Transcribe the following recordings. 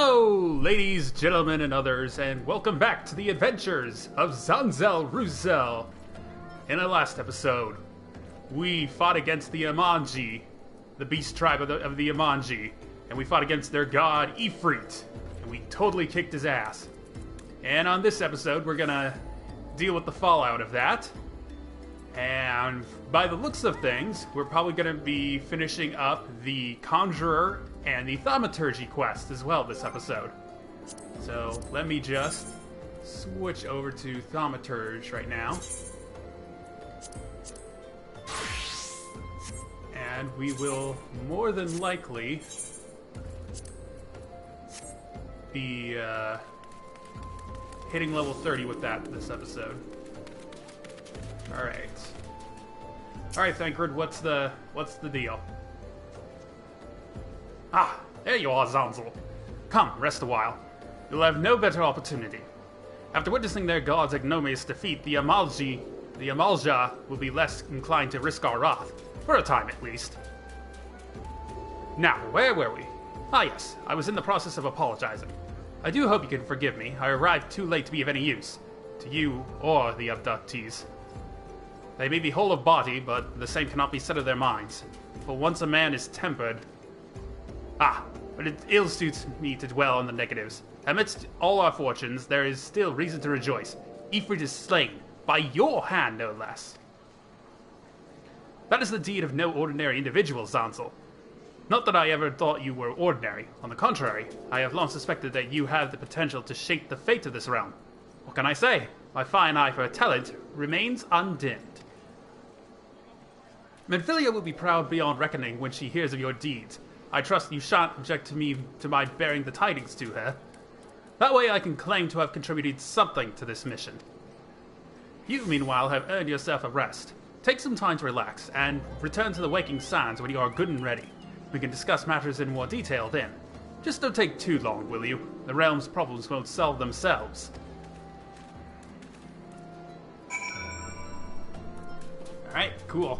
Hello, ladies, gentlemen, and others, and welcome back to the adventures of Xanzel. In our last episode, we fought against the Amanji, the beast tribe of the Amanji, and we fought against their god, Ifrit, and we totally kicked his ass. And on this episode, we're gonna deal with the fallout of that. And by the looks of things, we're probably gonna be finishing up the Conjurer and the Thaumaturgy quest as well this episode. So let me just switch over to Thaumaturge right now. And we will more than likely be hitting level 30 with that this episode. Alright. Alright, Thancred, what's the deal? Ah, there you are, Xanzel. Come, rest a while. You'll have no better opportunity. After witnessing their god's ignominious defeat, the Amalja will be less inclined to risk our wrath, for a time at least. Now, where were we? Ah yes, I was in the process of apologizing. I do hope you can forgive me. I arrived too late to be of any use, to you or the abductees. They may be whole of body, but the same cannot be said of their minds. For once a man is tempered... but it ill-suits me to dwell on the negatives. Amidst all our fortunes, there is still reason to rejoice. Ifrit is slain, by your hand no less. That is the deed of no ordinary individual, Xanzel. Not that I ever thought you were ordinary. On the contrary, I have long suspected that you have the potential to shape the fate of this realm. What can I say? My fine eye for talent remains undimmed. Menphilia will be proud beyond reckoning when she hears of your deeds. I trust you shan't object to my bearing the tidings to her. That way I can claim to have contributed something to this mission. You, meanwhile, have earned yourself a rest. Take some time to relax, and return to the Waking Sands when you are good and ready. We can discuss matters in more detail then. Just don't take too long, will you? The realm's problems won't solve themselves. Alright, cool.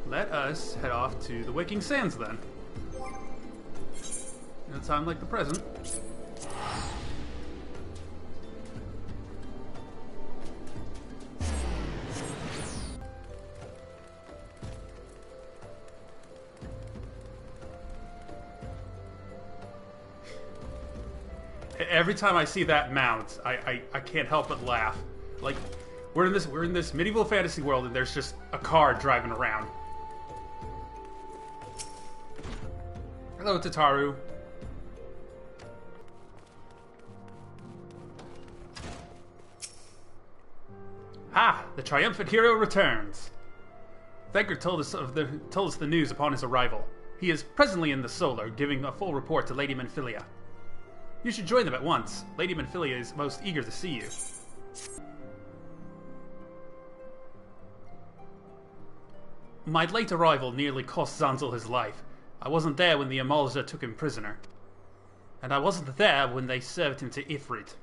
Let us head off to the Waking Sands then. In a time like the present. Every time I see that mount, I can't help but laugh. Like, we're in this medieval fantasy world, and there's just a car driving around. Hello, Tataru. Ah, the triumphant hero returns. Thancred told us the news upon his arrival. He is presently in the Solar, giving a full report to Lady Menphilia. You should join them at once. Lady Menphilia is most eager to see you. My late arrival nearly cost Xanzel his life. I wasn't there when the Amalja took him prisoner. And I wasn't there when they served him to Ifrit.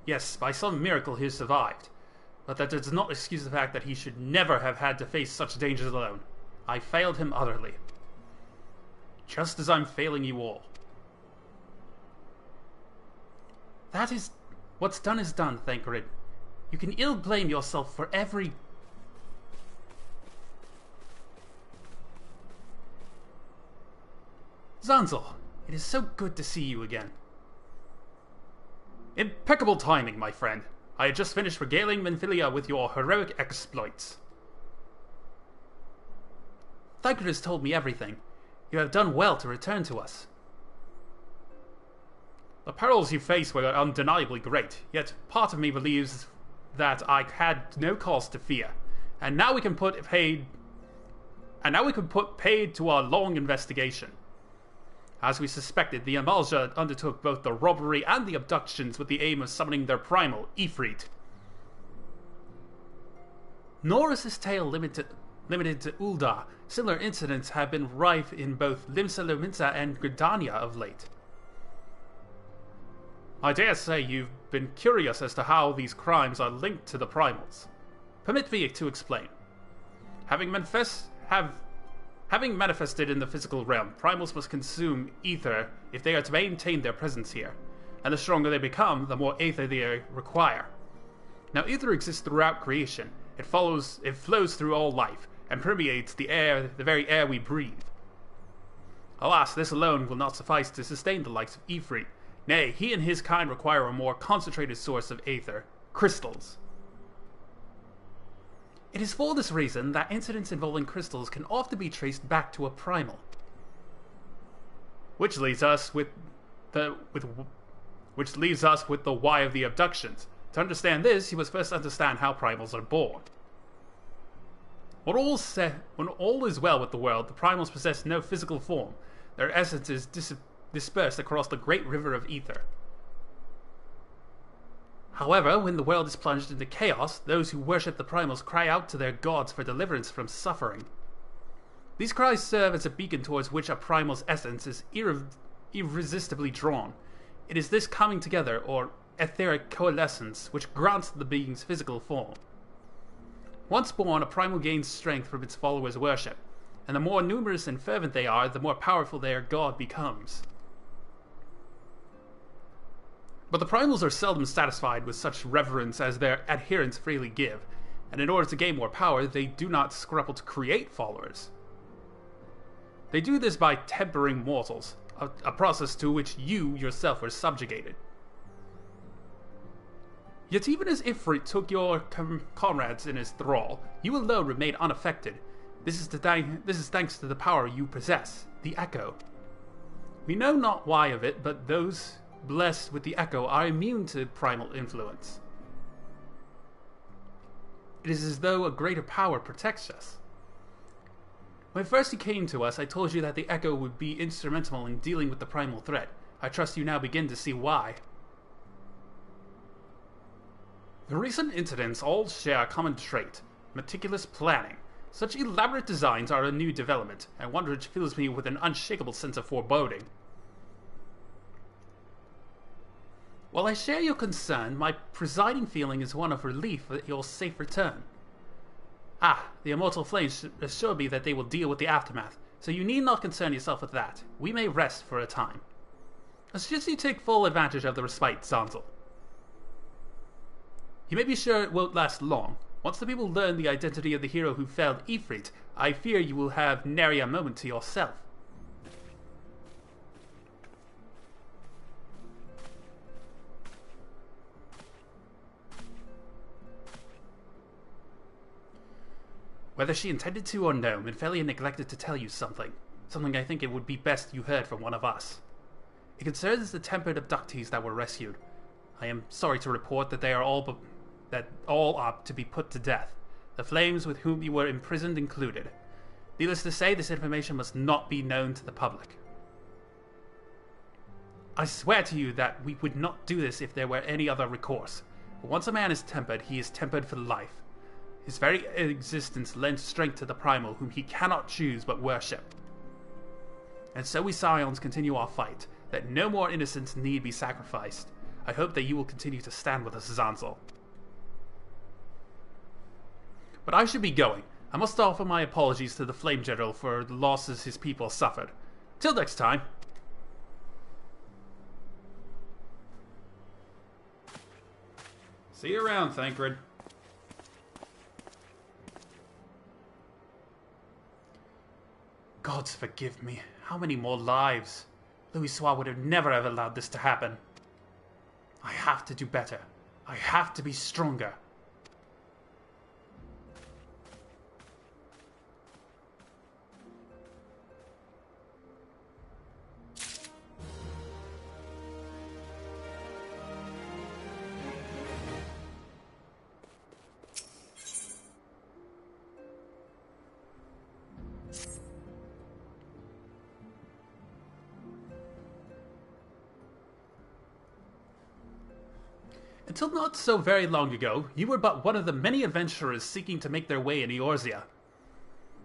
Yes, by some miracle he survived. But that does not excuse the fact that he should never have had to face such dangers alone. I failed him utterly. Just as I'm failing you all. That is... What's done is done, Thancred. You can ill blame yourself for every... Xanzel, it is so good to see you again. Impeccable timing, my friend. I had just finished regaling Menphilia with your heroic exploits. Thancred has told me everything. You have done well to return to us. The perils you faced were undeniably great, yet part of me believes that I had no cause to fear. And now we can put paid to our long investigation. As we suspected, the Amalja undertook both the robbery and the abductions with the aim of summoning their primal, Ifrit. Nor is this tale limited to Ul'dah. Similar incidents have been rife in both Limsa Lominsa and Gridania of late. I dare say you've been curious as to how these crimes are linked to the primals. Permit me to explain. Having manifested in the physical realm, primals must consume ether if they are to maintain their presence here. And the stronger they become, the more ether they require. Now, ether exists throughout creation. It flows through all life, and permeates the very air we breathe. Alas, this alone will not suffice to sustain the likes of Ifrit. Nay, he and his kind require a more concentrated source of ether, crystals. It is for this reason that incidents involving crystals can often be traced back to a primal. Which leaves us with the why of the abductions. To understand this, you must first understand how primals are born. When all is well with the world, the primals possess no physical form. Their essence is dispersed across the great river of ether. However, when the world is plunged into chaos, those who worship the primals cry out to their gods for deliverance from suffering. These cries serve as a beacon towards which a primal's essence is irresistibly drawn. It is this coming together, or etheric coalescence, which grants the being's physical form. Once born, a primal gains strength from its followers' worship, and the more numerous and fervent they are, the more powerful their god becomes. But the primals are seldom satisfied with such reverence as their adherents freely give, and in order to gain more power, they do not scruple to create followers. They do this by tempering mortals, a process to which you yourself were subjugated. Yet even as Ifrit took your comrades in his thrall, you alone remained unaffected. This is thanks to the power you possess, the Echo. We know not why of it, but those blessed with the Echo are immune to primal influence. It is as though a greater power protects us. When first you came to us, I told you that the Echo would be instrumental in dealing with the primal threat. I trust you now begin to see why. The recent incidents all share a common trait: meticulous planning. Such elaborate designs are a new development, and one which fills me with an unshakable sense of foreboding. While I share your concern, my presiding feeling is one of relief at your safe return. The immortal flames assure me that they will deal with the aftermath, so you need not concern yourself with that. We may rest for a time. I suggest you take full advantage of the respite, Xanzel. You may be sure it won't last long. Once the people learn the identity of the hero who felled Ifrit, I fear you will have nary a moment to yourself. Whether she intended to or no, Minfelia neglected to tell you something. Something I think it would be best you heard from one of us. It concerns the tempered abductees that were rescued. I am sorry to report that all are to be put to death, the flames with whom you were imprisoned included. Needless to say, this information must not be known to the public. I swear to you that we would not do this if there were any other recourse. But once a man is tempered, he is tempered for life. His very existence lends strength to the primal, whom he cannot choose but worship. And so we Scions continue our fight, that no more innocents need be sacrificed. I hope that you will continue to stand with us, Xanzel. But I should be going. I must offer my apologies to the Flame General for the losses his people suffered. Till next time. See you around, Thancred. Gods forgive me. How many more lives? Louisoix would have never have allowed this to happen. I have to do better. I have to be stronger. Until not so very long ago, you were but one of the many adventurers seeking to make their way in Eorzea.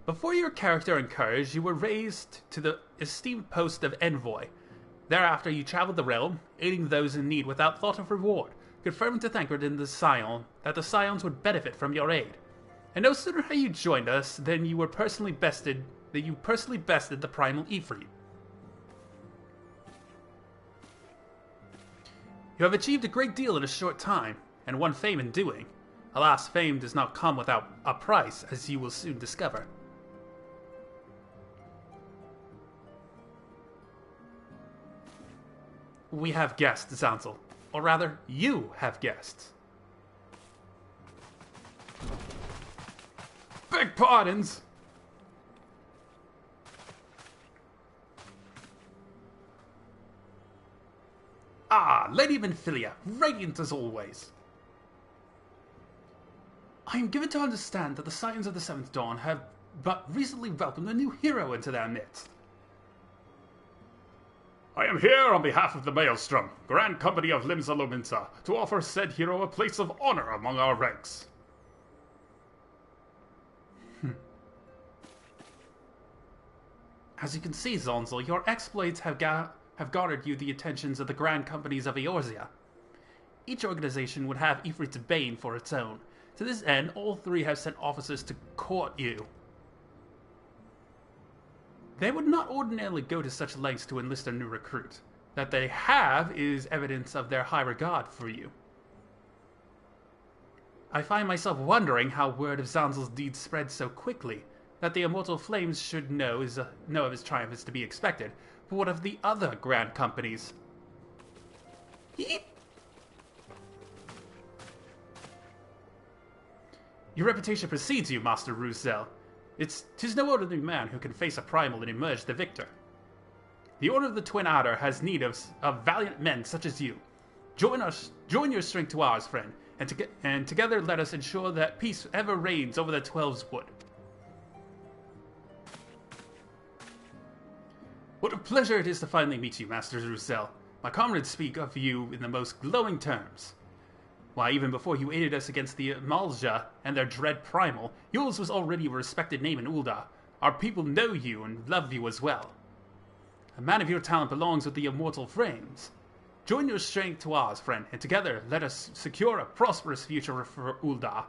Before your character and courage, you were raised to the esteemed post of envoy. Thereafter, you traveled the realm, aiding those in need without thought of reward, confirming to Thancred and the Scion that the Scions would benefit from your aid. And no sooner had you joined us than you personally bested the primal Ifrit. You have achieved a great deal in a short time, and won fame in doing. Alas, fame does not come without a price, as you will soon discover. We have guests, Xanzel. Or rather, you have guests. Beg pardons! Ah, Lady Minfilia, radiant as always. I am given to understand that the Scions of the Seventh Dawn have but recently welcomed a new hero into their midst. I am here on behalf of the Maelstrom, Grand Company of Eorzea, to offer said hero a place of honor among our ranks. As you can see, Xanzel, your exploits have garnered you the attentions of the Grand Companies of Eorzea. Each organization would have Ifrit's bane for its own. To this end, all three have sent officers to court you. They would not ordinarily go to such lengths to enlist a new recruit. That they have is evidence of their high regard for you. I find myself wondering how word of Xanzel's deeds spread so quickly. That the immortal flames should know of his triumph is to be expected. But what of the other Grand Companies? Your reputation precedes you, Master Xanzel. 'Tis no ordinary man who can face a primal and emerge the victor. The Order of the Twin Adder has need of valiant men such as you. Join your strength to ours, friend, and together let us ensure that peace ever reigns over the Twelve's Wood. What a pleasure it is to finally meet you, Master Xanzel. My comrades speak of you in the most glowing terms. Why, even before you aided us against the Eorzea and their dread primal, yours was already a respected name in Ul'dah. Our people know you and love you as well. A man of your talent belongs with the immortal flames. Join your strength to ours, friend, and together let us secure a prosperous future for Ul'dah.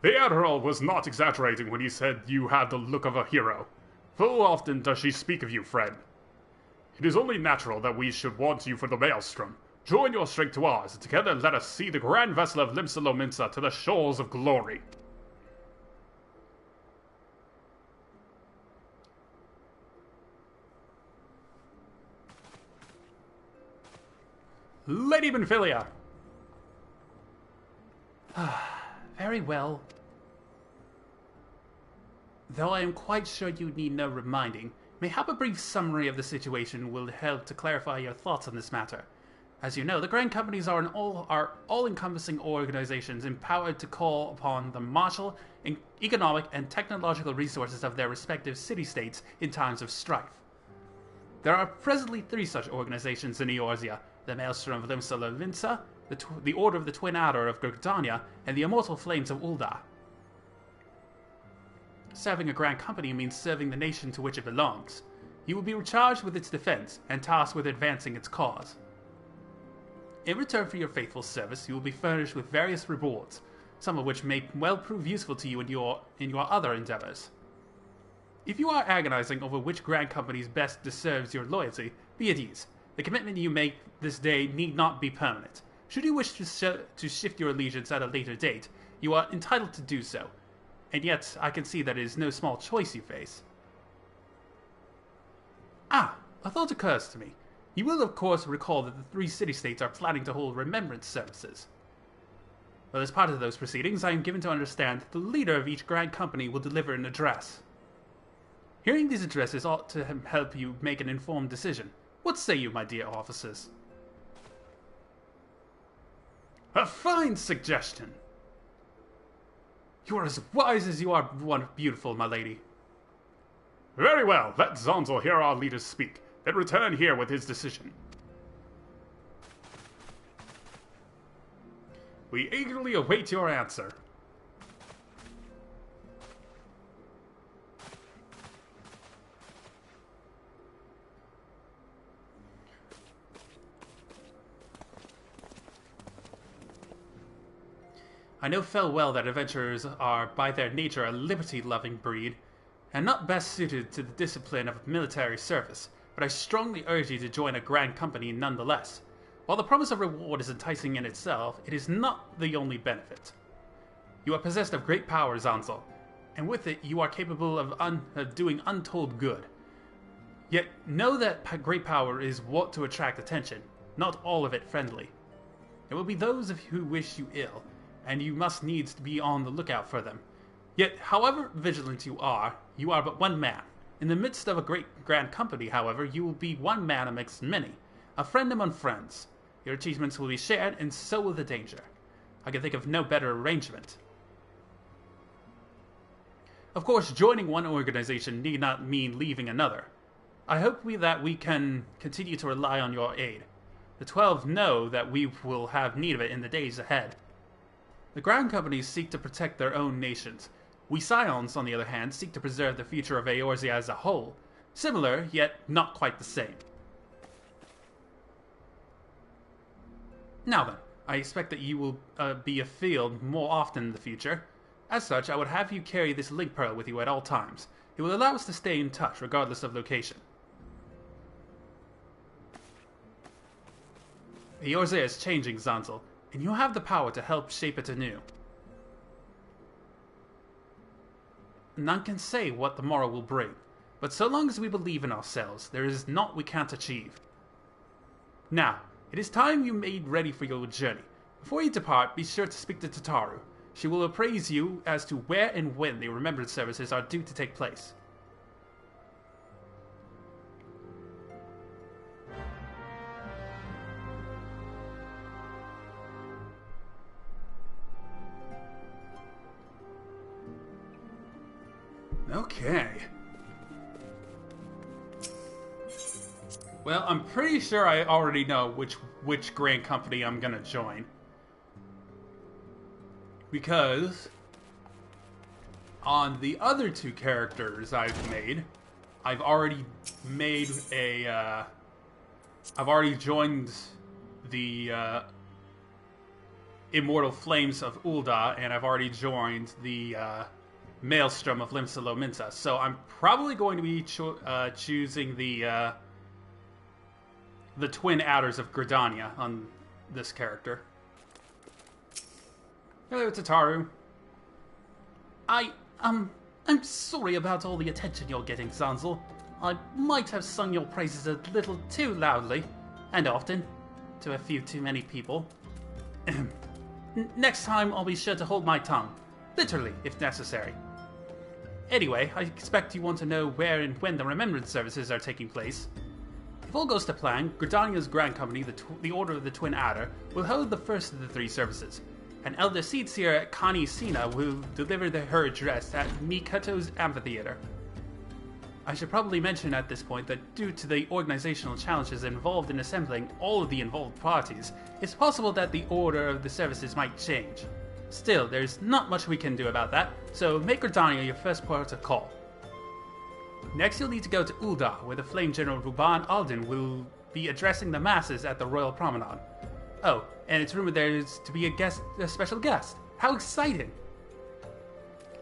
The Admiral was not exaggerating when he said you had the look of a hero. Full often does she speak of you, friend. It is only natural that we should want you for the Maelstrom. Join your strength to ours, and together let us see the grand vessel of Eorzea to the shores of glory. Lady Minfilia! Very well. Though I am quite sure you need no reminding, mayhap a brief summary of the situation will help to clarify your thoughts on this matter. As you know, the Grand Companies are all-encompassing organizations empowered to call upon the martial, economic, and technological resources of their respective city-states in times of strife. There are presently 3 such organizations in Eorzea: the Maelstrom of Eorzea, the Order of the Twin Adder of Gridania, and the Immortal Flames of Ul'dah. Serving a Grand Company means serving the nation to which it belongs. You will be charged with its defense and tasked with advancing its cause. In return for your faithful service, you will be furnished with various rewards, some of which may well prove useful to you in your other endeavors. If you are agonizing over which Grand Company best deserves your loyalty, be at ease. The commitment you make this day need not be permanent. Should you wish to shift your allegiance at a later date, you are entitled to do so. And yet, I can see that it is no small choice you face. Ah, a thought occurs to me. You will, of course, recall that the 3 city-states are planning to hold remembrance services. Well, as part of those proceedings, I am given to understand that the leader of each Grand Company will deliver an address. Hearing these addresses ought to help you make an informed decision. What say you, my dear officers? A fine suggestion. You are as wise as you are beautiful, my lady. Very well, let Xanzel hear our leaders speak, then return here with his decision. We eagerly await your answer. I know full well that adventurers are, by their nature, a liberty-loving breed, and not best suited to the discipline of military service, but I strongly urge you to join a Grand Company nonetheless. While the promise of reward is enticing in itself, it is not the only benefit. You are possessed of great power, Xanzel, and with it you are capable of doing untold good. Yet know that great power is wont to attract attention, not all of it friendly. There will be those of you who wish you ill, and you must needs be on the lookout for them. Yet, however vigilant you are but one man. In the midst of a great grand company, however, you will be one man amongst many, a friend among friends. Your achievements will be shared, and so will the danger. I can think of no better arrangement. Of course, joining one organization need not mean leaving another. I hope that we can continue to rely on your aid. The 12 know that we will have need of it in the days ahead. The Grand Companies seek to protect their own nations. We Scions, on the other hand, seek to preserve the future of Eorzea as a whole. Similar, yet not quite the same. Now then, I expect that you will be afield more often in the future. As such, I would have you carry this link pearl with you at all times. It will allow us to stay in touch regardless of location. Eorzea is changing, Xanzel, and you have the power to help shape it anew. None can say what the morrow will bring, but so long as we believe in ourselves, there is naught we can't achieve. Now, it is time you made ready for your journey. Before you depart, be sure to speak to Tataru. She will appraise you as to where and when the remembrance services are due to take place. Okay. Well, I'm pretty sure I already know which Grand Company I'm gonna join. Because on the other two characters I've already joined the Immortal Flames of Ul'dah, and I've already joined the Maelstrom of Limsa Lominsa. So I'm probably going to be choosing the Twin Adders of Gridania on this character. Hello, Tataru. I'm sorry about all the attention you're getting, Xanzel. I might have sung your praises a little too loudly, and often, to a few too many people. Next time, I'll be sure to hold my tongue. Literally, if necessary. Anyway, I expect you want to know where and when the remembrance services are taking place. If all goes to plan, Gridania's Grand Company, the Order of the Twin Adder, will hold the first of the three services. An elder seed seer, Kani Sina, will deliver her address at Mikoto's amphitheater. I should probably mention at this point that due to the organizational challenges involved in assembling all of the involved parties, it's possible that the order of the services might change. Still, there's not much we can do about that, so make Gridania your first port of call. Next, you'll need to go to Ul'dah, where the Flame General Ruban Alden will be addressing the masses at the Royal Promenade. Oh, and it's rumored there's to be a special guest. How exciting!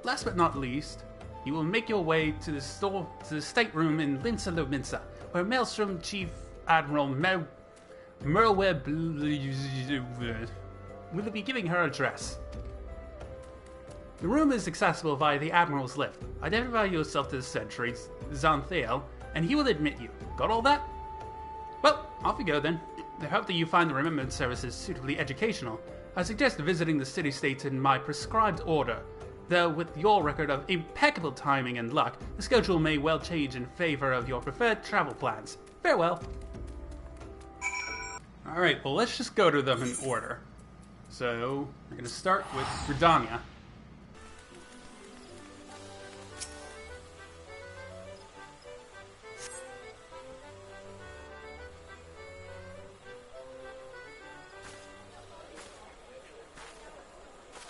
Last but not least, you will make your way to the stateroom in Limsa Lominsa, where Maelstrom Chief Admiral Merweb will be giving her address. The room is accessible via the Admiral's lift. Identify yourself to the sentry, Xanzel, and he will admit you. Got all that? Well, off you go then. I hope that you find the remembrance services suitably educational. I suggest visiting the city-states in my prescribed order, though with your record of impeccable timing and luck, the schedule may well change in favor of your preferred travel plans. Farewell. Alright, well let's just go to them in order. So, we're going to start with Gridania.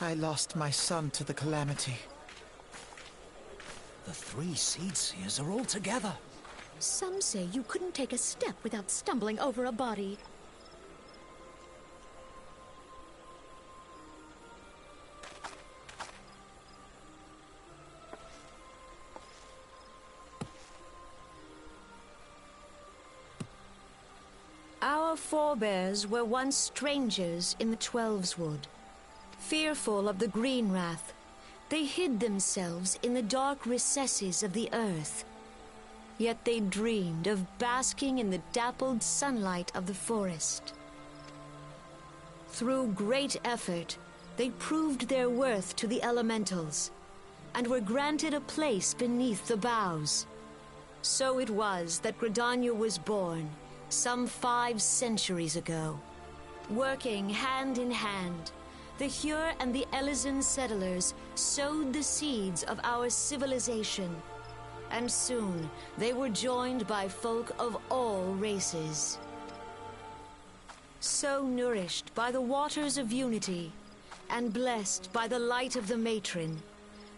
I lost my son to the calamity. The three seed seers are all together. Some say you couldn't take a step without stumbling over a body. forebears were once strangers in the Twelveswood. Fearful of the green wrath, they hid themselves in the dark recesses of the earth. Yet they dreamed of basking in the dappled sunlight of the forest. Through great effort, they proved their worth to the elementals, and were granted a place beneath the boughs. So it was that Gridania was born, some 5 centuries ago. Working hand in hand, the Hyur and the Elysian settlers sowed the seeds of our civilization, and soon they were joined by folk of all races. So nourished by the waters of unity, and blessed by the light of the matron,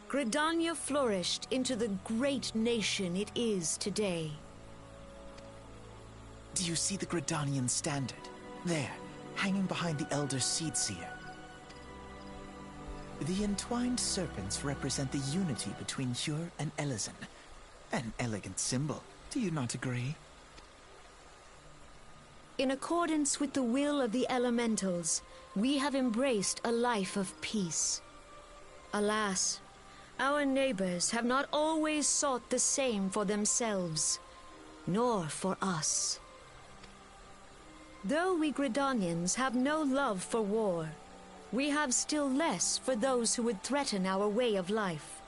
Gridania flourished into the great nation it is today. Do you see the Gridanian standard? There, hanging behind the Elder Seedseer. The entwined serpents represent the unity between Hyur and Elysian. An elegant symbol, do you not agree? In accordance with the will of the elementals, we have embraced a life of peace. Alas, our neighbors have not always sought the same for themselves, nor for us. Though we Gridanians have no love for war, we have still less for those who would threaten our way of life.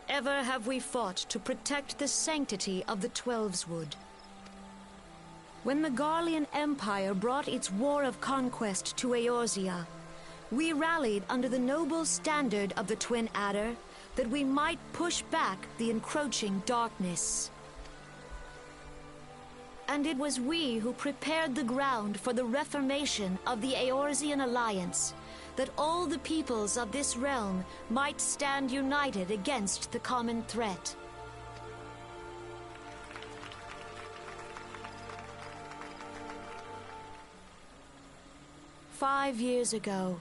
Ever have we fought to protect the sanctity of the Twelveswood. When the Garlean Empire brought its war of conquest to Eorzea, we rallied under the noble standard of the Twin Adder that we might push back the encroaching darkness. And it was we who prepared the ground for the reformation of the Eorzean Alliance, that all the peoples of this realm might stand united against the common threat. "5 years ago,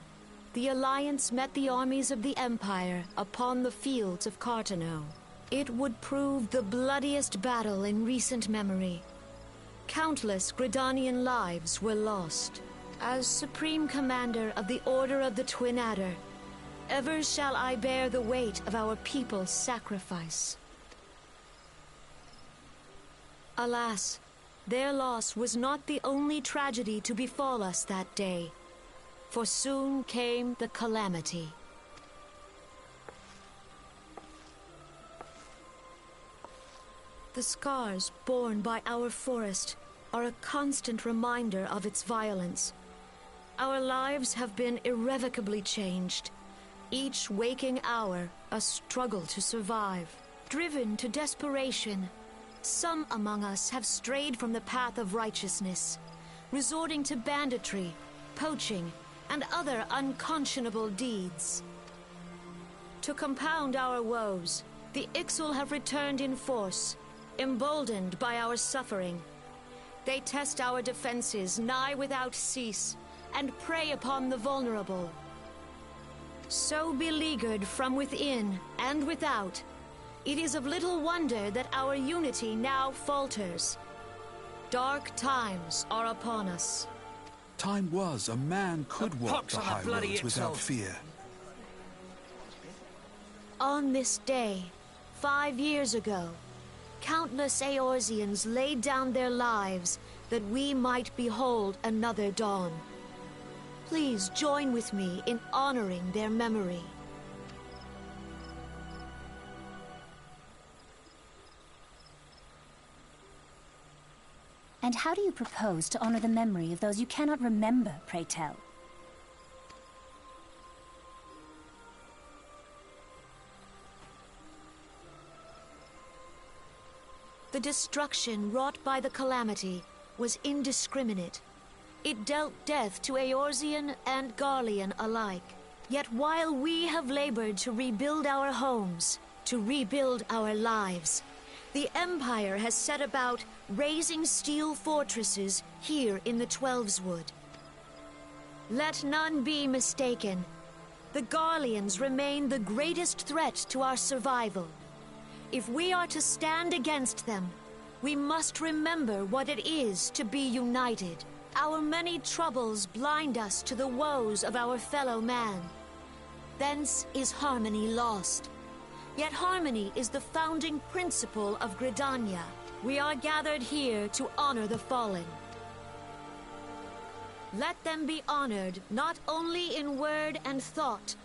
the Alliance met the armies of the Empire upon the fields of Cartano. It would prove the bloodiest battle in recent memory. Countless Gridanian lives were lost. As Supreme Commander of the Order of the Twin Adder, ever shall I bear the weight of our people's sacrifice. Alas, their loss was not the only tragedy to befall us that day, for soon came the calamity. The scars borne by our forest are a constant reminder of its violence. Our lives have been irrevocably changed, each waking hour a struggle to survive. Driven to desperation, some among us have strayed from the path of righteousness, resorting to banditry, poaching, and other unconscionable deeds. To compound our woes, the Ixal have returned in force, emboldened by our suffering. They test our defenses nigh without cease, and prey upon the vulnerable. So beleaguered from within and without, it is of little wonder that our unity now falters. Dark times are upon us. Time was a man could walk the high roads without fear. On this day, 5 years ago, countless Eorzeans laid down their lives that we might behold another dawn. Please join with me in honoring their memory. And how do you propose to honor the memory of those you cannot remember, pray tell? The destruction wrought by the calamity was indiscriminate. It dealt death to Eorzean and Garlean alike. Yet while we have labored to rebuild our homes, to rebuild our lives, the Empire has set about raising steel fortresses here in the Twelveswood. Let none be mistaken. The Garleans remain the greatest threat to our survival. If we are to stand against them, we must remember what it is to be united. Our many troubles blind us to the woes of our fellow man. Thence is harmony lost. Yet harmony is the founding principle of Gridania. We are gathered here to honor the fallen. Let them be honored not only in word and thought,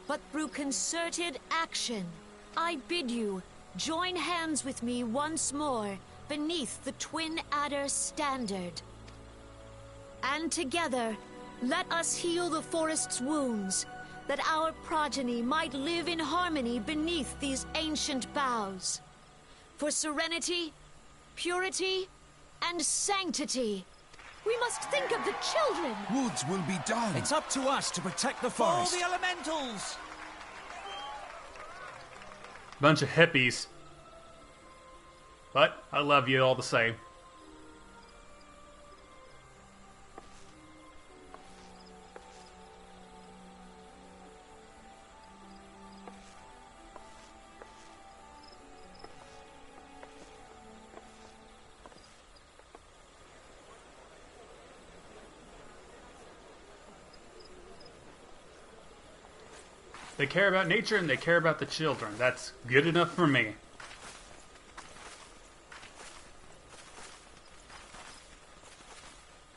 but through concerted action. I bid you, join hands with me once more beneath the Twin Adder standard. And together, let us heal the forest's wounds, that our progeny might live in harmony beneath these ancient boughs. For serenity, purity, and sanctity, we must think of the children. Woods will be done. It's up to us to protect the For forest. the elementals! Bunch of hippies. But I love you all the same. They care about nature and they care about the children. That's good enough for me.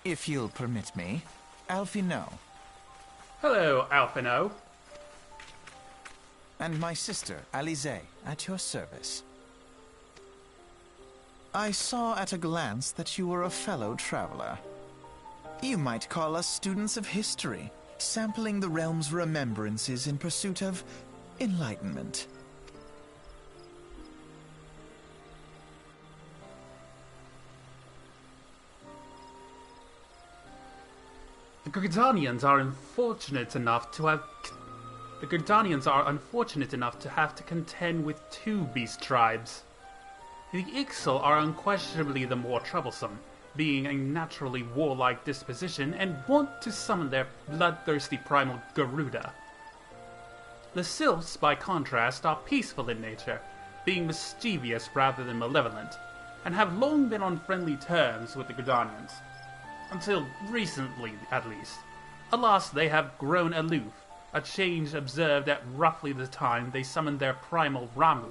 If you'll permit me, Alphino. Hello, Alphino. And my sister, Alize, at your service. I saw at a glance that you were a fellow traveler. You might call us students of history, sampling the realm's remembrances in pursuit of enlightenment. The Gridanians are unfortunate enough to have... The Gridanians are unfortunate enough to have to contend with two beast tribes. The Ixal are unquestionably the more troublesome, being a naturally warlike disposition and want to summon their bloodthirsty primal Garuda. The Sylphs, by contrast, are peaceful in nature, being mischievous rather than malevolent, and have long been on friendly terms with the Gridanians. Until recently, at least. Alas, they have grown aloof, a change observed at roughly the time they summoned their primal Ramu.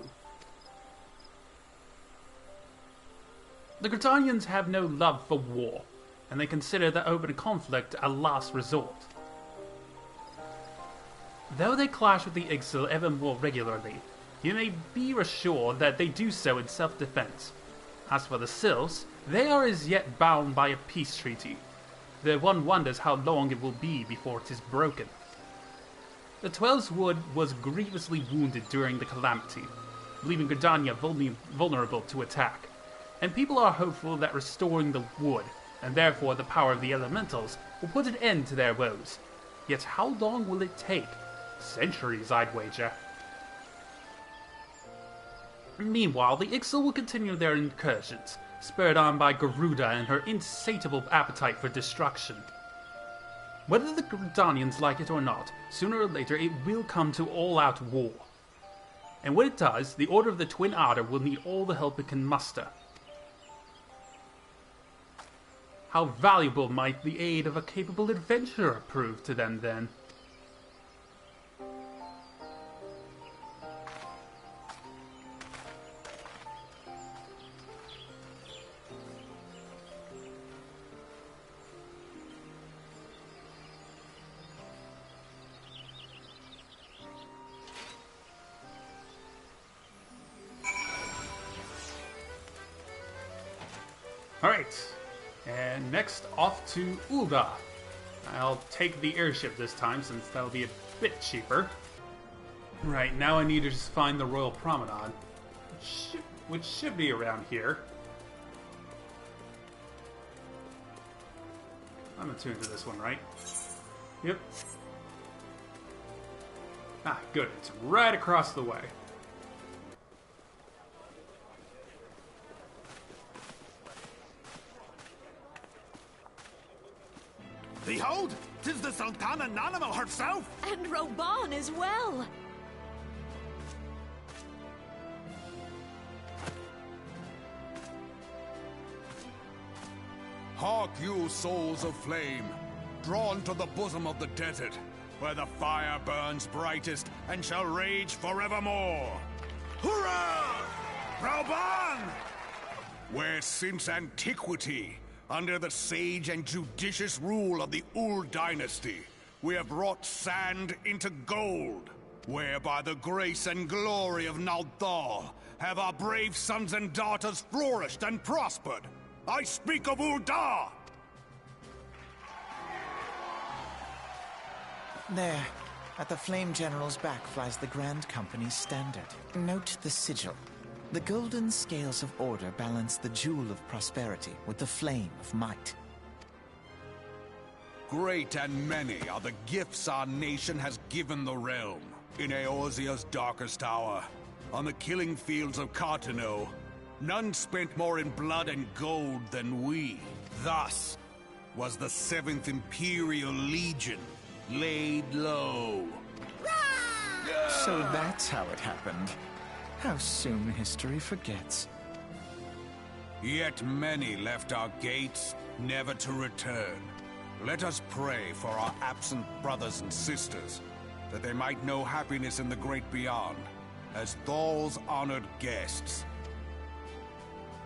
The Gridanians have no love for war, and they consider the open conflict a last resort. Though they clash with the Ixal ever more regularly, you may be assured that they do so in self-defense. As for the Sylphs, they are as yet bound by a peace treaty, though one wonders how long it will be before it is broken. The Twelves Wood was grievously wounded during the calamity, leaving Gridania vulnerable to attack, and people are hopeful that restoring the wood, and therefore the power of the elementals, will put an end to their woes. Yet how long will it take? Centuries, I'd wager. Meanwhile, the Ixal will continue their incursions, spurred on by Garuda and her insatiable appetite for destruction. Whether the Gridanians like it or not, sooner or later it will come to all-out war. And when it does, the Order of the Twin Adder will need all the help it can muster. How valuable might the aid of a capable adventurer prove to them then? Alright, and next off to Ulda. I'll take the airship this time since that'll be a bit cheaper. Right, now I need to just find the Royal Promenade, which should be around here. I'm attuned to this one, right? Yep. Ah, good, it's right across the way. Behold, 'tis the Sultana Nanimo herself! And Roban as well. Hark you, souls of flame, drawn to the bosom of the desert, where the fire burns brightest and shall rage forevermore. Hurrah! Brauban! Where since antiquity, under the sage and judicious rule of the Ul dynasty, we have wrought sand into gold, where by the grace and glory of Naldal have our brave sons and daughters flourished and prospered. I speak of Ul'dah! There, at the Flame General's back flies the Grand Company's standard. Note the sigil. The golden scales of order balance the jewel of prosperity with the flame of might. Great and many are the gifts our nation has given the realm. In Eorzea's darkest hour, on the killing fields of Cartano, none spent more in blood and gold than we. Thus was the 7th Imperial Legion laid low. So that's how it happened. How soon history forgets. Yet many left our gates, never to return. Let us pray for our absent brothers and sisters, that they might know happiness in the great beyond, as Thal's honored guests.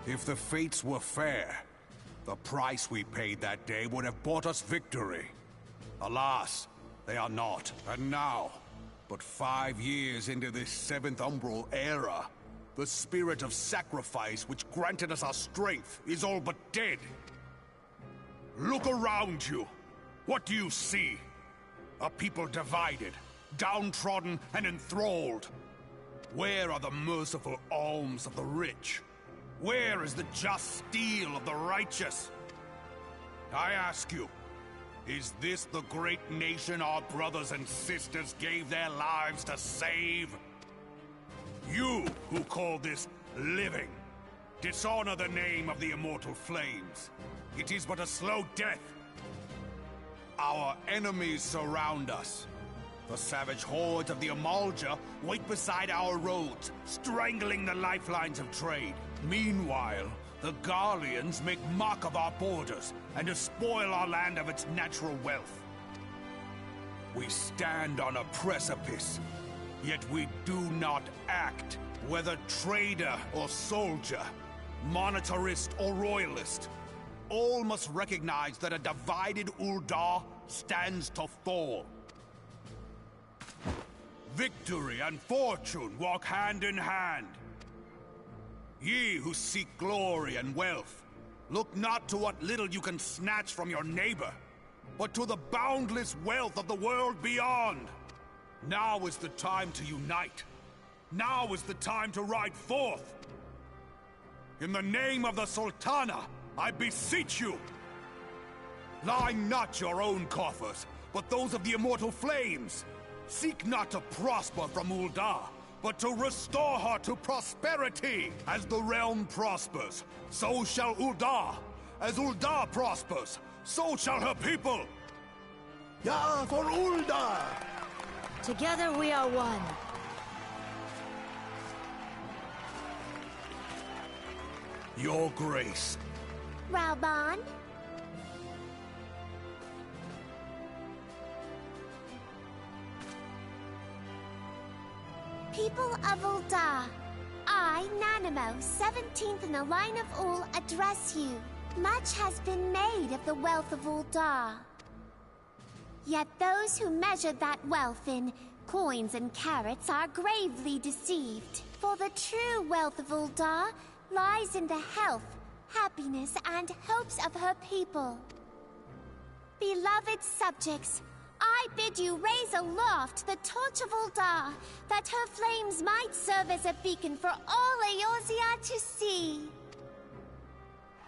If the fates were fair, the price we paid that day would have bought us victory. Alas, they are not. And now, but 5 years into this 7th Umbral era, the spirit of sacrifice which granted us our strength is all but dead. Look around you. What do you see? A people divided, downtrodden and enthralled. Where are the merciful alms of the rich? Where is the just steel of the righteous? I ask you, is this the great nation our brothers and sisters gave their lives to save? You who call this living, dishonor the name of the immortal flames. It is but a slow death. Our enemies surround us. The savage hordes of the Amalja wait beside our roads, strangling the lifelines of trade. Meanwhile, the Garleans make mock of our borders and despoil our land of its natural wealth. We stand on a precipice, yet we do not act. Whether trader or soldier, monetarist or royalist, all must recognize that a divided Ul'dah stands to fall. Victory and fortune walk hand in hand. Ye who seek glory and wealth, look not to what little you can snatch from your neighbor, but to the boundless wealth of the world beyond. Now is the time to unite. Now is the time to ride forth. In the name of the Sultana, I beseech you, line not your own coffers, but those of the immortal flames. Seek not to prosper from Ul'dah, but to restore her to prosperity. As the realm prospers, so shall Ul'dah. As Ul'dah prospers, so shall her people. Yeah, for Ul'dah! Together we are one. Your Grace. Rauban? People of Ul'dah, I, Nanamo, 17th in the line of Ul, address you. Much has been made of the wealth of Ul'dah. Yet those who measure that wealth in coins and carats are gravely deceived. For the true wealth of Ul'dah lies in the health, happiness, and hopes of her people. Beloved subjects, I bid you raise aloft the torch of Ul'dah, that her flames might serve as a beacon for all Eorzea to see.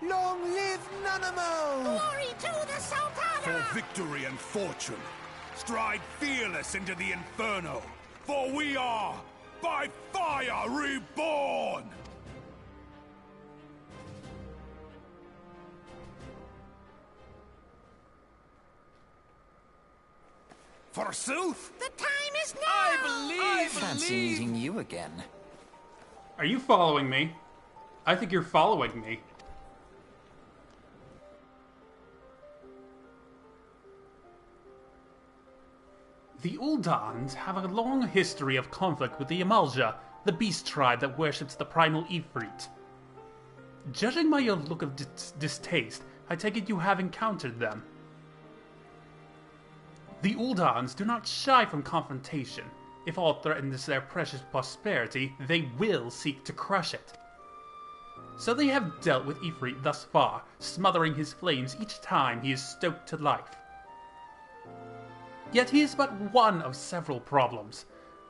Long live Nanamo! Glory to the Sultana! For victory and fortune, stride fearless into the inferno, for we are, by fire, reborn! Forsooth? The time is now! I fancy meeting you again. Are you following me? I think you're following me. The Uldans have a long history of conflict with the Amalja, the beast tribe that worships the primal Ifrit. Judging by your look of distaste, I take it you have encountered them. The Uldans do not shy from confrontation. If all threatens their precious prosperity, they will seek to crush it. So they have dealt with Ifrit thus far, smothering his flames each time he is stoked to life. Yet he is but one of several problems.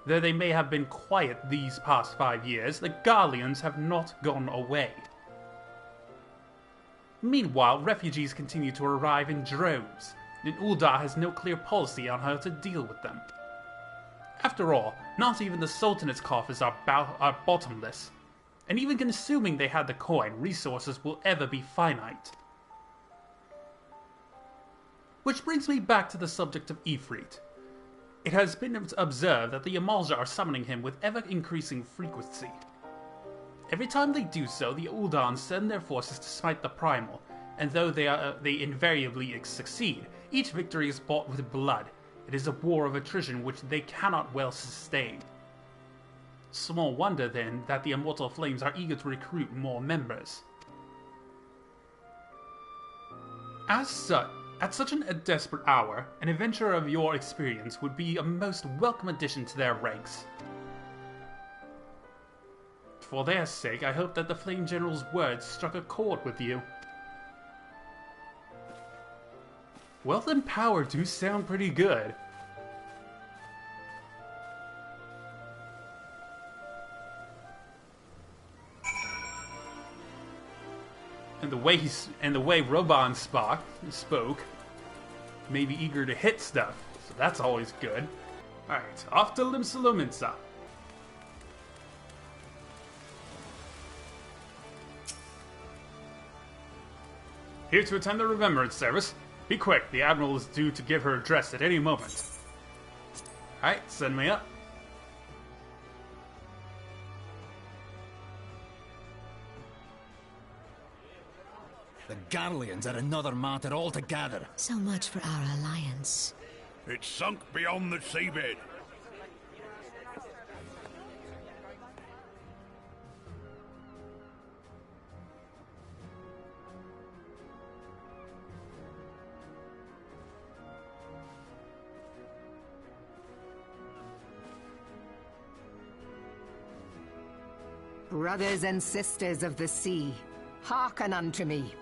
Though they may have been quiet these past 5 years, the Garleans have not gone away. Meanwhile, refugees continue to arrive in droves, and Ul'dah has no clear policy on how to deal with them. After all, not even the Sultanate's coffers are bottomless, and even assuming they had the coin, resources will ever be finite. Which brings me back to the subject of Ifrit. It has been observed that the Amalja are summoning him with ever-increasing frequency. Every time they do so, the Uldans send their forces to smite the Primal, and though they invariably succeed, each victory is bought with blood. It is a war of attrition which they cannot well sustain. Small wonder, then, that the Immortal Flames are eager to recruit more members. As such, at such a desperate hour, an adventurer of your experience would be a most welcome addition to their ranks. For their sake, I hope that the Flame General's words struck a chord with you. Wealth and power do sound pretty good. And the way Roban spoke, made me eager to hit stuff, so that's always good. Alright, off to Limsa. Here to attend the remembrance service. Be quick, the Admiral is due to give her address at any moment. Alright, send me up. The Garleans are another matter altogether. So much for our alliance. It's sunk beyond the seabed. Brothers and sisters of the sea, hearken unto me.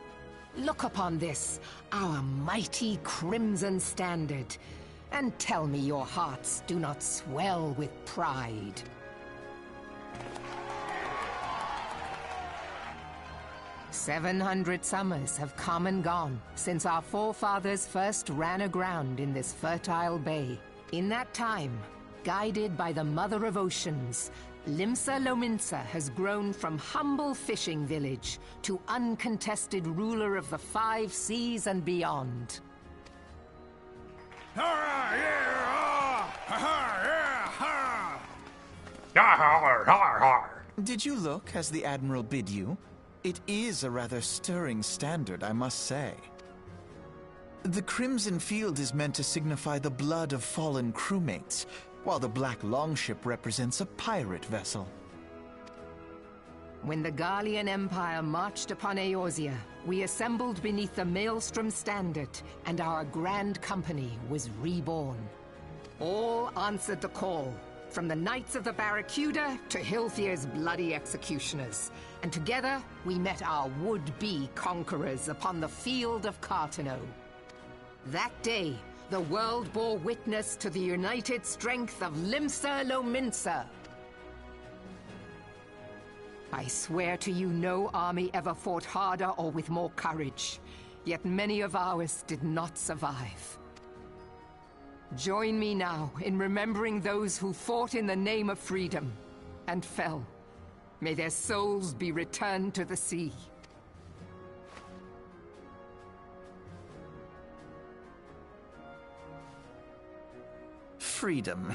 Look upon this, our mighty crimson standard, and tell me your hearts do not swell with pride. "700 summers have come and gone since our forefathers first ran aground in this fertile bay. In that time, guided by the Mother of Oceans, Limsa Lominsa has grown from humble fishing village to uncontested ruler of the 5 seas and beyond. Did you look as the Admiral bid you? It is a rather stirring standard, I must say. The Crimson Field is meant to signify the blood of fallen crewmates, while the Black Longship represents a pirate vessel. When the Garlean Empire marched upon Eorzea, we assembled beneath the Maelstrom Standard, and our Grand Company was reborn. All answered the call, from the Knights of the Barracuda to Hilthier's bloody executioners, and together we met our would-be conquerors upon the field of Cartano. That day, the world bore witness to the united strength of Limsa Lominsa. I swear to you no army ever fought harder or with more courage, yet many of ours did not survive. Join me now in remembering those who fought in the name of freedom and fell. May their souls be returned to the sea. Freedom.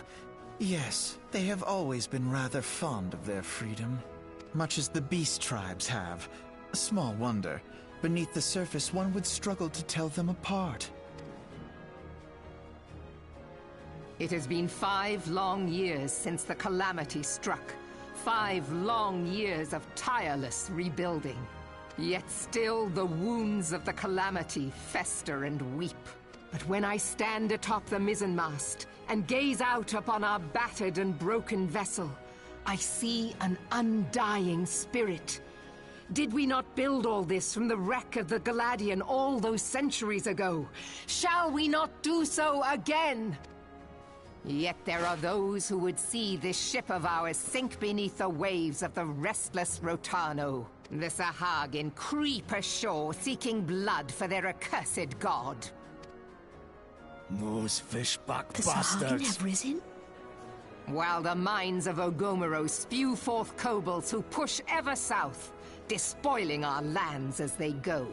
Yes, they have always been rather fond of their freedom. Much as the beast tribes have. Small wonder. Beneath the surface, one would struggle to tell them apart. It has been 5 long years since the calamity struck. 5 long years of tireless rebuilding. Yet still the wounds of the calamity fester and weep. But when I stand atop the mizzenmast and gaze out upon our battered and broken vessel, I see an undying spirit. Did we not build all this from the wreck of the Galadian all those centuries ago? Shall we not do so again? Yet there are those who would see this ship of ours sink beneath the waves of the restless Rotano. The Sahagin creep ashore seeking blood for their accursed god. Those fishback The bastards. Sahagin have risen? While the mines of Ogomero spew forth kobolds who push ever south, despoiling our lands as they go.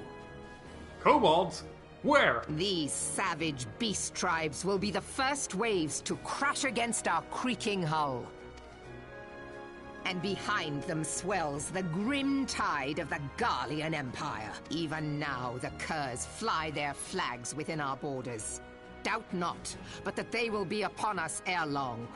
Kobolds? Where? These savage beast tribes will be the first waves to crash against our creaking hull. And behind them swells the grim tide of the Garlean Empire. Even now the Curs fly their flags within our borders. Doubt not, but that they will be upon us ere long.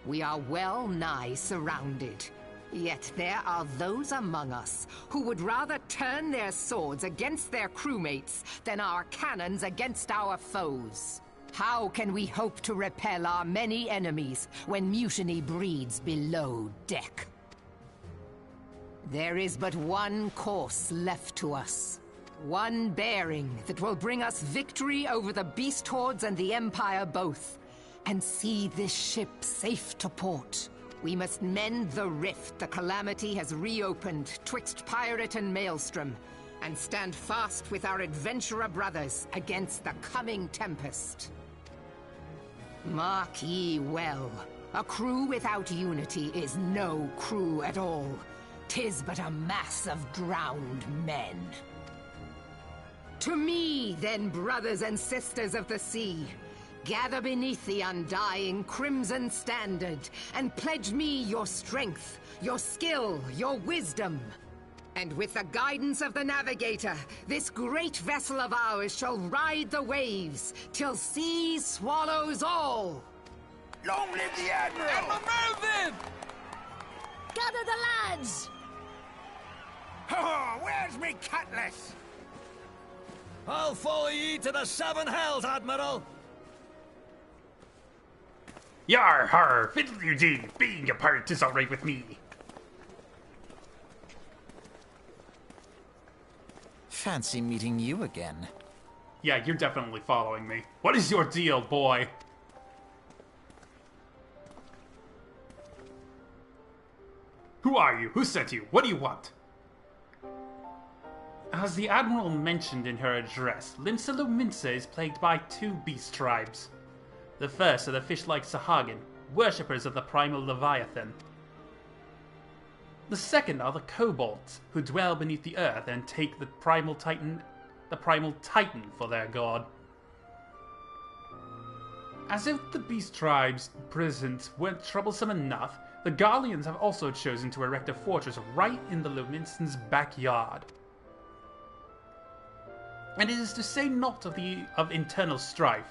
We are well nigh surrounded. Yet there are those among us who would rather turn their swords against their crewmates than our cannons against our foes. How can we hope to repel our many enemies when mutiny breeds below deck? There is but one course left to us. One bearing that will bring us victory over the beast hordes and the Empire both, and see this ship safe to port. We must mend the rift the calamity has reopened twixt pirate and maelstrom, and stand fast with our adventurer brothers against the coming tempest. Mark ye well, a crew without unity is no crew at all. 'Tis but a mass of drowned men. To me, then, brothers and sisters of the sea, gather beneath the undying crimson standard, and pledge me your strength, your skill, your wisdom. And with the guidance of the navigator, this great vessel of ours shall ride the waves, till sea swallows all! Long live the Admiral! Admiral Mervyn! Gather the lads! Oh, where's me cutlass? I'll follow ye to the 7 hells, Admiral! Yar har, fiddle-you-dee, being a pirate is alright with me. Fancy meeting you again. Yeah, you're definitely following me. What is your deal, boy? Who are you? Who sent you? What do you want? As the Admiral mentioned in her address, Limsa Minsa is plagued by 2 beast tribes. The first are the fish-like Sahagin, worshippers of the primal Leviathan. The second are the kobolds, who dwell beneath the earth and take the primal titan for their god. As if the beast tribes present weren't troublesome enough, the Garleans have also chosen to erect a fortress right in the Luminson's backyard. And it is to say naught of internal strife.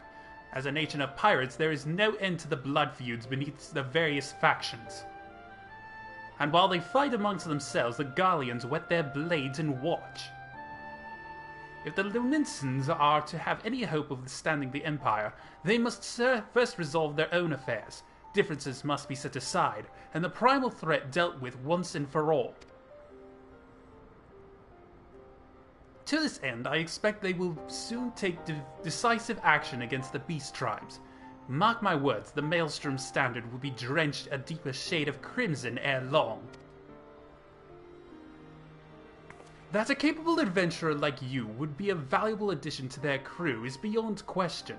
As a nation of pirates, there is no end to the blood feuds beneath the various factions. And while they fight amongst themselves, the Garleans whet their blades and watch. If the Luminsons are to have any hope of withstanding the Empire, they must first resolve their own affairs. Differences must be set aside, and the primal threat dealt with once and for all. To this end, I expect they will soon take decisive action against the beast tribes. Mark my words, the Maelstrom standard will be drenched a deeper shade of crimson ere long. That a capable adventurer like you would be a valuable addition to their crew is beyond question.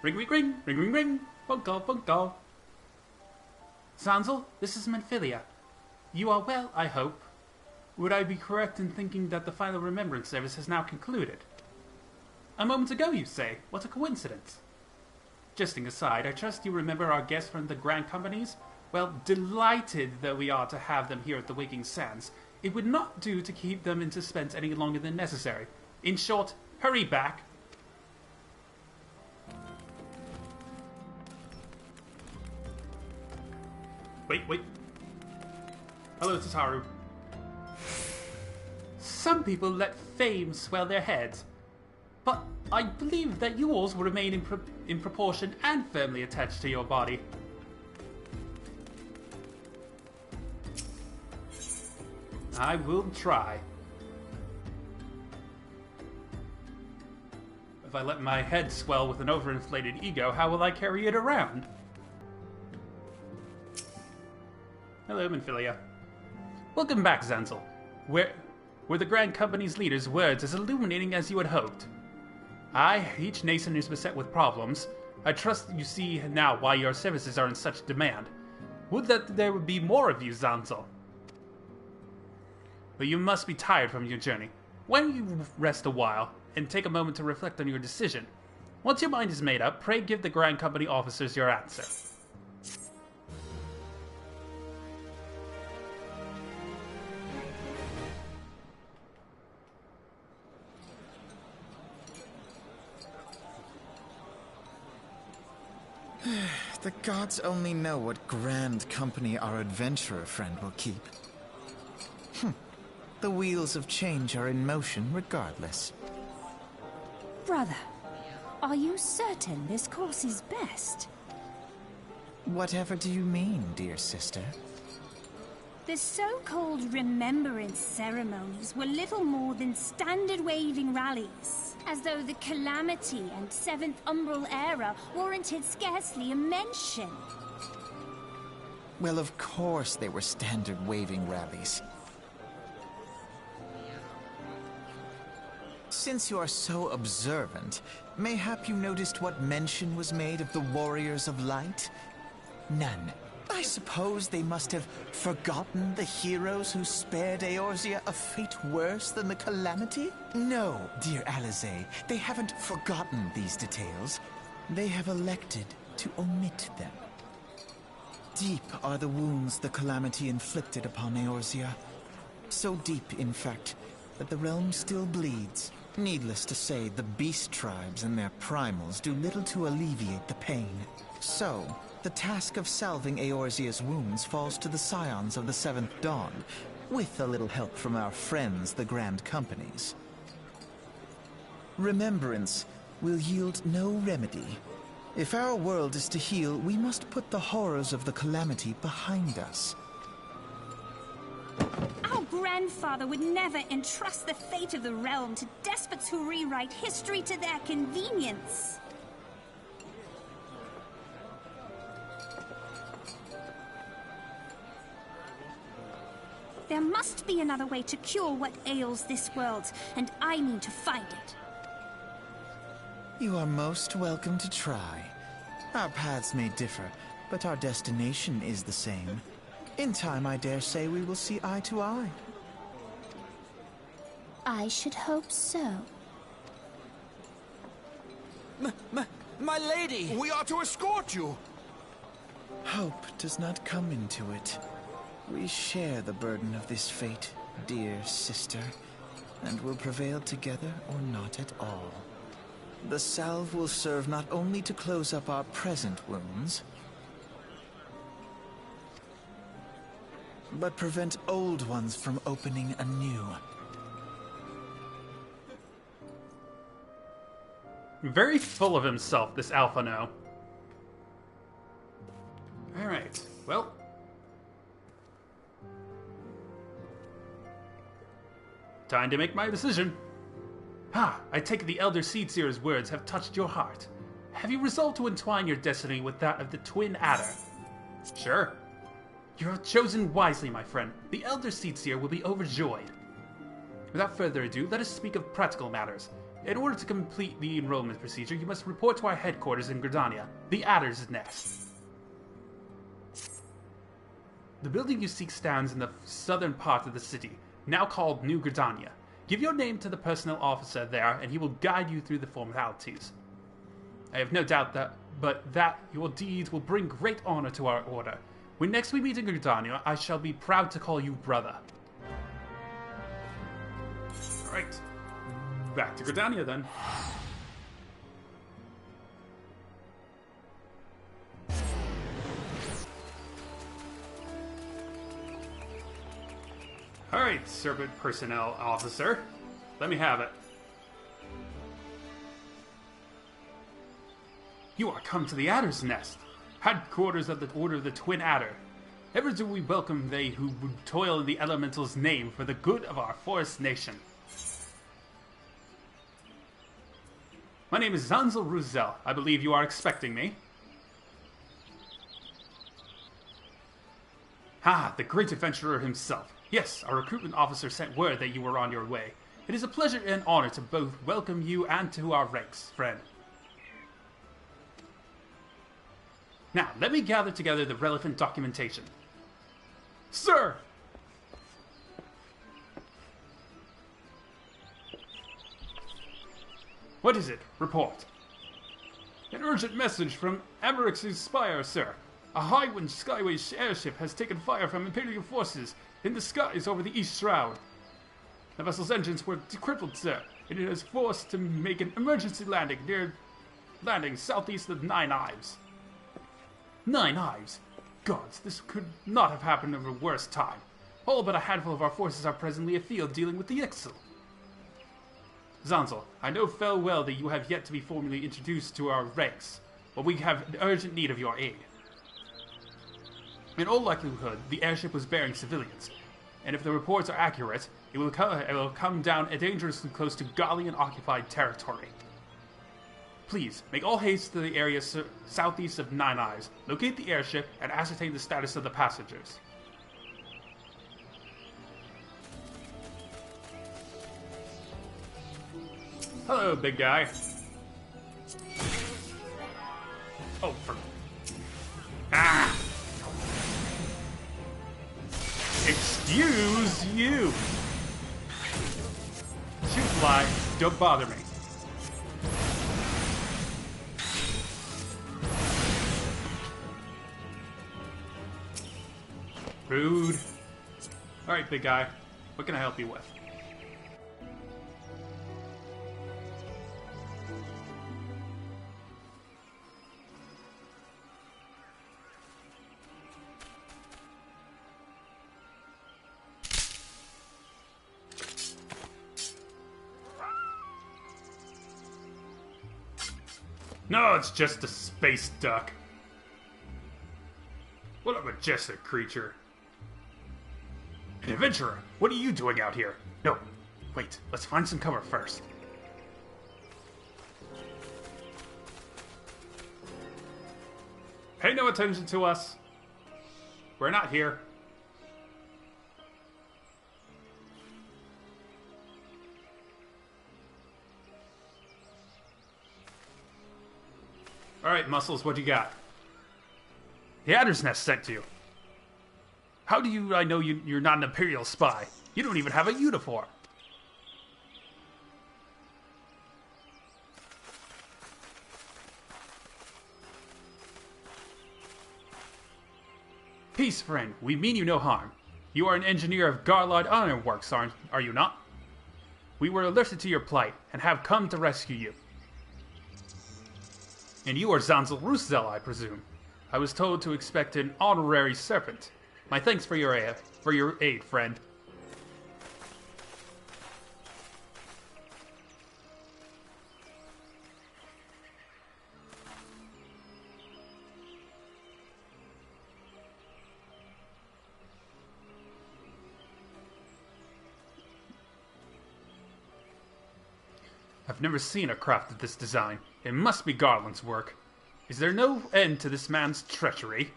Ring, ring, ring, ring, ring, ring, phone call, phone call. Xanzel, this is Menphilia. You are well, I hope. Would I be correct in thinking that the final remembrance service has now concluded? A moment ago, you say? What a coincidence. Jesting aside, I trust you remember our guests from the Grand Companies? Well, delighted that we are to have them here at the Waking Sands. It would not do to keep them in suspense any longer than necessary. In short, hurry back. Wait. Hello, Tataru. Some people let fame swell their heads, but I believe that yours will remain in proportion and firmly attached to your body. I will try. If I let my head swell with an overinflated ego, how will I carry it around? Hello, Minfilia. Welcome back, Xanzel. Were the Grand Company's leader's words as illuminating as you had hoped? Aye, each nation is beset with problems. I trust you see now why your services are in such demand. Would that there would be more of you, Xanzel. But you must be tired from your journey. Why don't you rest a while, and take a moment to reflect on your decision? Once your mind is made up, pray give the Grand Company officers your answer. The gods only know what Grand Company our adventurer friend will keep. The wheels of change are in motion regardless. Brother, are you certain this course is best? Whatever do you mean, dear sister? The so-called remembrance ceremonies were little more than standard waving rallies, as though the Calamity and Seventh Umbral era warranted scarcely a mention. Well, of course they were standard waving rallies. Since you are so observant, mayhap you noticed what mention was made of the Warriors of Light? None. I suppose they must have forgotten the heroes who spared Eorzea a fate worse than the Calamity? No, dear Alizé, they haven't forgotten these details. They have elected to omit them. Deep are the wounds the Calamity inflicted upon Eorzea. So deep, in fact, that the realm still bleeds. Needless to say, the beast tribes and their primals do little to alleviate the pain. So, the task of salving Eorzea's wounds falls to the scions of the Seventh Dawn, with a little help from our friends, the Grand Companies. Remembrance will yield no remedy. If our world is to heal, we must put the horrors of the Calamity behind us. Our grandfather would never entrust the fate of the realm to despots who rewrite history to their convenience. There must be another way to cure what ails this world, and I mean to find it. You are most welcome to try. Our paths may differ, but our destination is the same. In time, I dare say we will see eye to eye. I should hope so. My lady! We are to escort you! Hope does not come into it. We share the burden of this fate, dear sister, and will prevail together or not at all. The salve will serve not only to close up our present wounds, but prevent old ones from opening anew. Very full of himself, this Alphano. Alright, well. Time to make my decision. I take it the Elder Seedseer's words have touched your heart. Have you resolved to entwine your destiny with that of the Twin Adder? Sure. You have chosen wisely, my friend. The Elder Seedseer will be overjoyed. Without further ado, let us speak of practical matters. In order to complete the enrollment procedure, you must report to our headquarters in Gridania, the Adder's Nest. The building you seek stands in the southern part of the city, now called New Gridania. Give your name to the personnel officer there, and he will guide you through the formalities. I have no doubt that your deeds will bring great honor to our order. When next we meet in Gridania, I shall be proud to call you brother. Alright. Back to Gridania then. Alright, Serpent Personnel Officer. Let me have it. You are come to the Adder's Nest, headquarters of the Order of the Twin Adder. Ever do we welcome they who would toil in the Elemental's name for the good of our forest nation. My name is Xanzel. I believe you are expecting me. Ah, the great adventurer himself. Yes, our recruitment officer sent word that you were on your way. It is a pleasure and honor to both welcome you and to our ranks, friend. Now, let me gather together the relevant documentation. Sir! What is it? Report. An urgent message from FFXIV Spire, sir. A Highwind Skyway airship has taken fire from Imperial forces in the skies over the East Shroud. The vessel's engines were crippled, sir, and it is forced to make an emergency landing southeast of Nine Ives. Nine Ives? Gods, this could not have happened at a worse time. All but a handful of our forces are presently afield dealing with the Xanzel. Xanzel, I know full well that you have yet to be formally introduced to our ranks, but we have an urgent need of your aid. In all likelihood, the airship was bearing civilians, and if the reports are accurate, it will come down dangerously close to Gallian-occupied territory. Please, make all haste to the area southeast of Nine Ives, locate the airship, and ascertain the status of the passengers. Hello, big guy. Oh, Excuse you! Shoot, fly. Don't bother me. Rude. Alright, big guy. What can I help you with? No, it's just a space duck. What a majestic creature. An adventurer, what are you doing out here? No, wait, let's find some cover first. Pay no attention to us. We're not here. Alright, Muscles, what you got? The Adder's Nest sent you. How do I know you're not an Imperial spy? You don't even have a uniform. Peace, friend. We mean you no harm. You are an engineer of Garlod Ironworks, are you not? We were alerted to your plight and have come to rescue you. And you are Xanzel, I presume. I was told to expect an honorary serpent. My thanks for your aid, friend. I've never seen a craft of this design. It must be Garland's work. Is there no end to this man's treachery?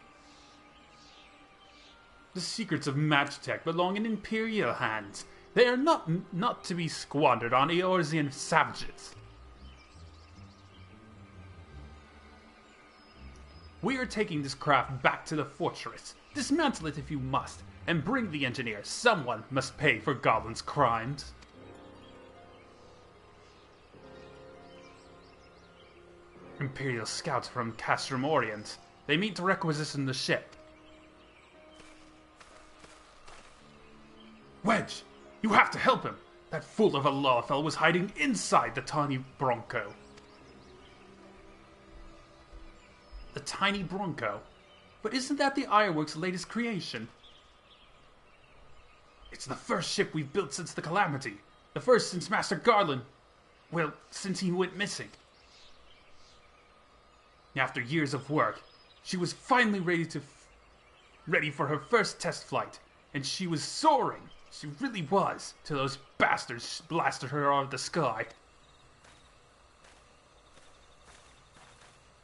The secrets of Magitech belong in Imperial hands. They are not to be squandered on Eorzean savages. We are taking this craft back to the fortress. Dismantle it if you must, and bring the engineer. Someone must pay for Goblin's crimes. Imperial scouts from Castrum Orient. They mean to requisition the ship. Wedge! You have to help him! That fool of a Lawfell was hiding inside the tiny Bronco. The tiny Bronco? But isn't that the Ironworks' latest creation? It's the first ship we've built since the Calamity. The first since Master Garland. Well, since he went missing. After years of work, she was finally ready for her first test flight. And she was soaring. She really was, till those bastards blasted her out of the sky.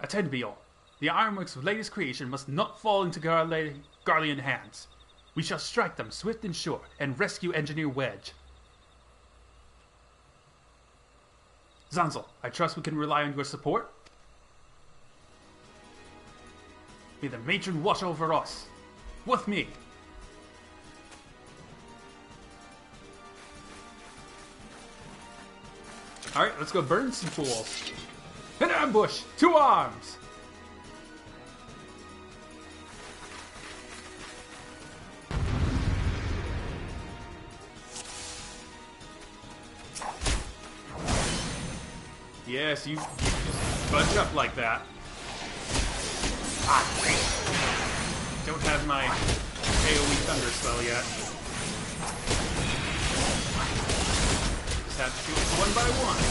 Attend me all. The Ironworks' latest creation must not fall into Garlean hands. We shall strike them swift and sure, and rescue Engineer Wedge. Xanzel, I trust we can rely on your support? May the matron watch over us. With me. Alright, let's go burn some fools. An ambush! 2 arms! Yes, you just bunch up like that. Ah, great. Don't have my AoE Thunder spell yet. Just have to do it one by one.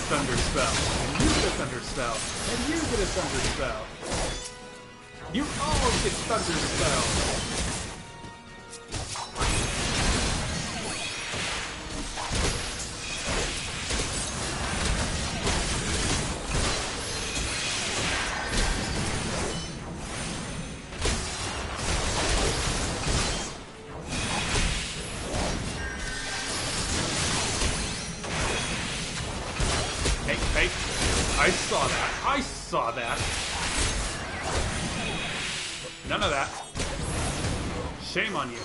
Thunder spell, and you get a thunder spell, and you get a thunder spell. You all get thunder spells. I saw that. None of that. Shame on you.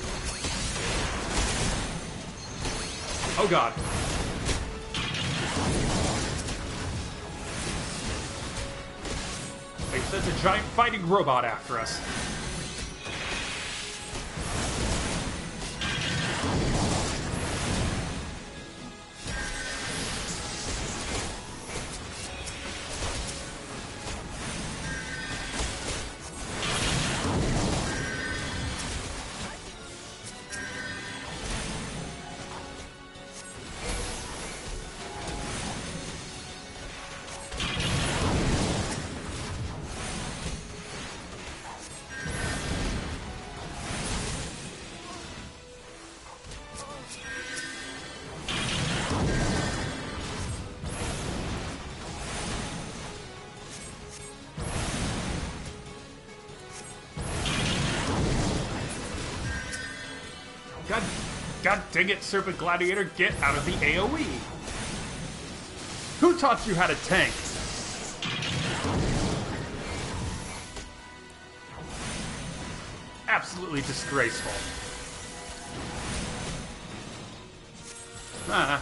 Oh god. They sent a giant fighting robot after us. God dang it, Serpent Gladiator, get out of the AoE! Who taught you how to tank? Absolutely disgraceful. Ah.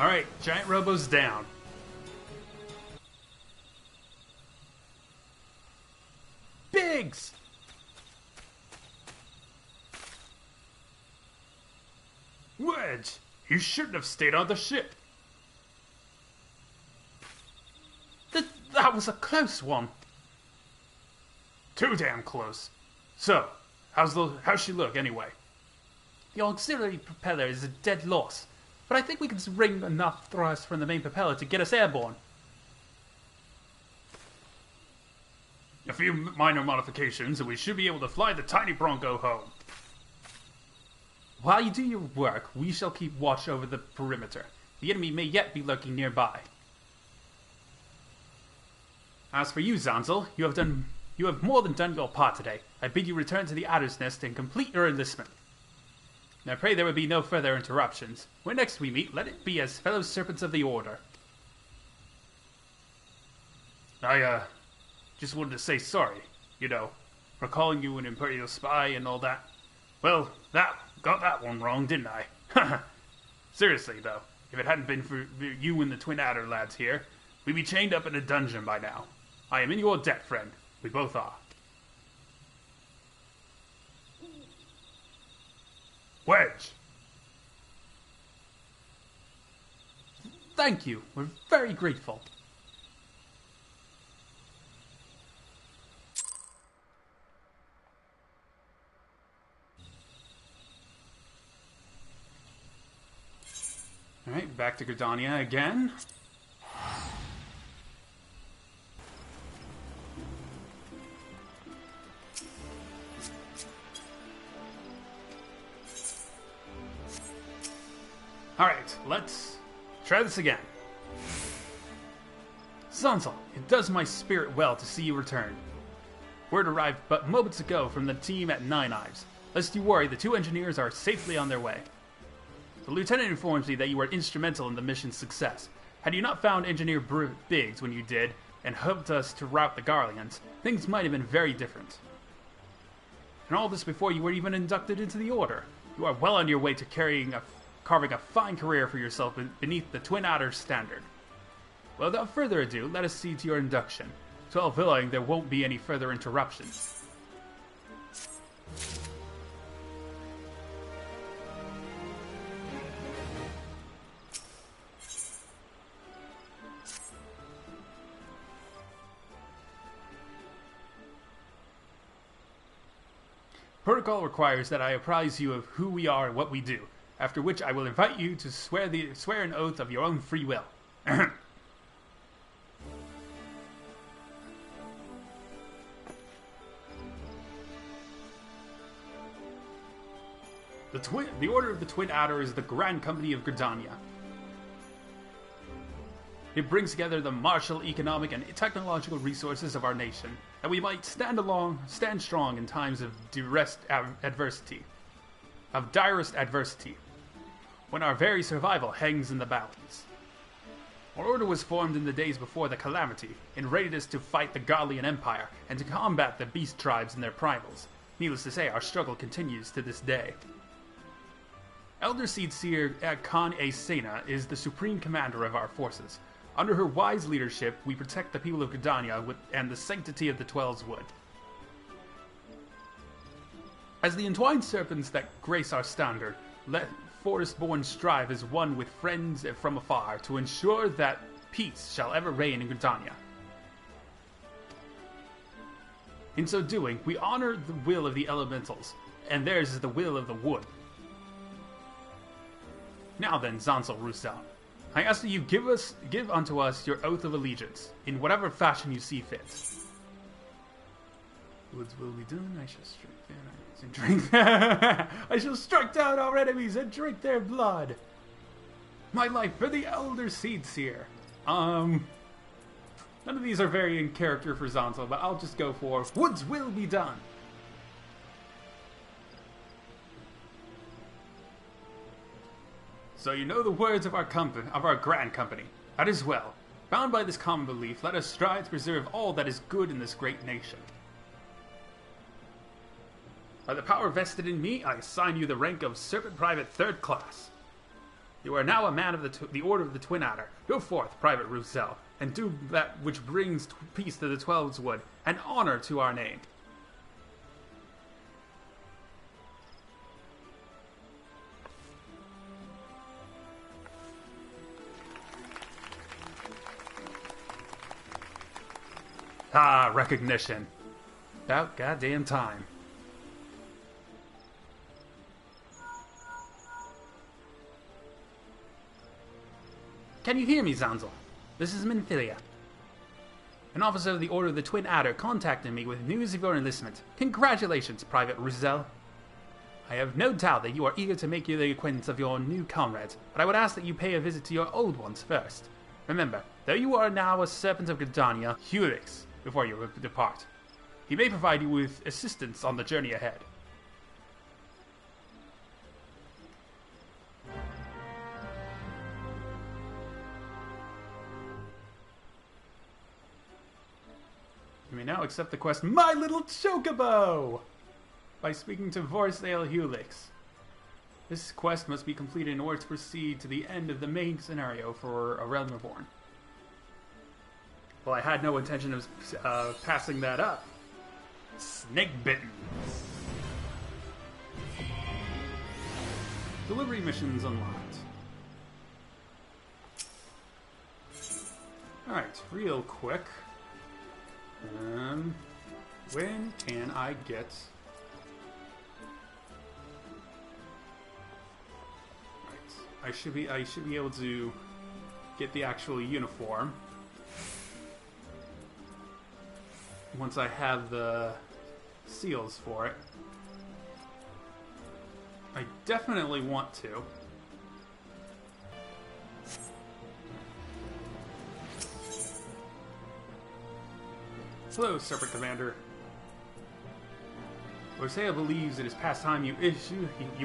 Alright, Giant Robo's down. Biggs! Wedge! You shouldn't have stayed on the ship. That was a close one. Too damn close. So, how's she look anyway? The auxiliary propeller is a dead loss, but I think we can wring enough thrust from the main propeller to get us airborne. A few minor modifications and we should be able to fly the tiny Bronco home. While you do your work, we shall keep watch over the perimeter. The enemy may yet be lurking nearby. As for you, Xanzel, you have more than done your part today. I bid you return to the Adder's Nest and complete your enlistment. I pray there will be no further interruptions. When next we meet, let it be as fellow servants of the Order. I, just wanted to say sorry, for calling you an Imperial spy and all that. Well, got that one wrong, didn't I? Seriously, though, if it hadn't been for you and the Twin Adder lads here, we'd be chained up in a dungeon by now. I am in your debt, friend. We both are. Wedge! Thank you. We're very grateful. Alright, back to Gridania again. Alright, let's try this again. Xanzel, it does my spirit well to see you return. Word arrived but moments ago from the team at Nine Ives. Lest you worry, the two engineers are safely on their way. The lieutenant informs me that you were instrumental in the mission's success. Had you not found Engineer Biggs when you did, and helped us to rout the Garleans, things might have been very different. And all this before you were even inducted into the Order. You are well on your way to carving a fine career for yourself beneath the Twin Adder's standard. Well, without further ado, let us see to your induction. To all villing, there won't be any further interruptions. Protocol requires that I apprise you of who we are and what we do, after which I will invite you to swear an oath of your own free will. The Order of the Twin Adder is the Grand Company of Gridania. It brings together the martial, economic, and technological resources of our nation, that we might stand strong in times of direst adversity, when our very survival hangs in the balance. Our order was formed in the days before the Calamity, in readiness to fight the Garlean Empire, and to combat the beast tribes and their primals. Needless to say, our struggle continues to this day. Elder Seed Seer Khan A. Sena is the supreme commander of our forces. Under her wise leadership, we protect the people of Gridania and the sanctity of the Twelves Wood. As the entwined serpents that grace our standard, let Forest-born strive as one with friends from afar to ensure that peace shall ever reign in Gridania. In so doing, we honor the will of the elementals, and theirs is the will of the wood. Now then, Xanzel Roussel, I ask that you give unto us your oath of allegiance, in whatever fashion you see fit. Woods will be done, I shall strike their enemies and drink I shall strike down our enemies and drink their blood. My life for the Elder Seed Seer. None of these are very in character for Xanzel, but I'll just go for Woods will be done. So you know the words of our Grand Company. That is well. Bound by this common belief, let us strive to preserve all that is good in this great nation. By the power vested in me, I assign you the rank of Serpent Private 3rd Class. You are now a man of the Order of the Twin Adder. Go forth, Private Roussel, and do that which brings peace to the Twelves Wood, and honor to our name. Ah, recognition. About goddamn time. Can you hear me, Xanzel? This is Minfilia. An officer of the Order of the Twin Adder contacted me with news of your enlistment. Congratulations, Private Xanzel. I have no doubt that you are eager to make the acquaintance of your new comrades, but I would ask that you pay a visit to your old ones first. Remember, though you are now a servant of Gridania, Helix, before you depart. He may provide you with assistance on the journey ahead. You may now accept the quest, My Little Chocobo! By speaking to Vorsail Helix. This quest must be completed in order to proceed to the end of the main scenario for A Realm Reborn. Well, I had no intention of passing that up. Snake Bitten. Delivery missions unlocked. Alright, real quick. When can I get... Right, I should be able to get the actual uniform once I have the seals for it. I definitely want to. Hello, Serpent Commander. Eorzea believes it is past time you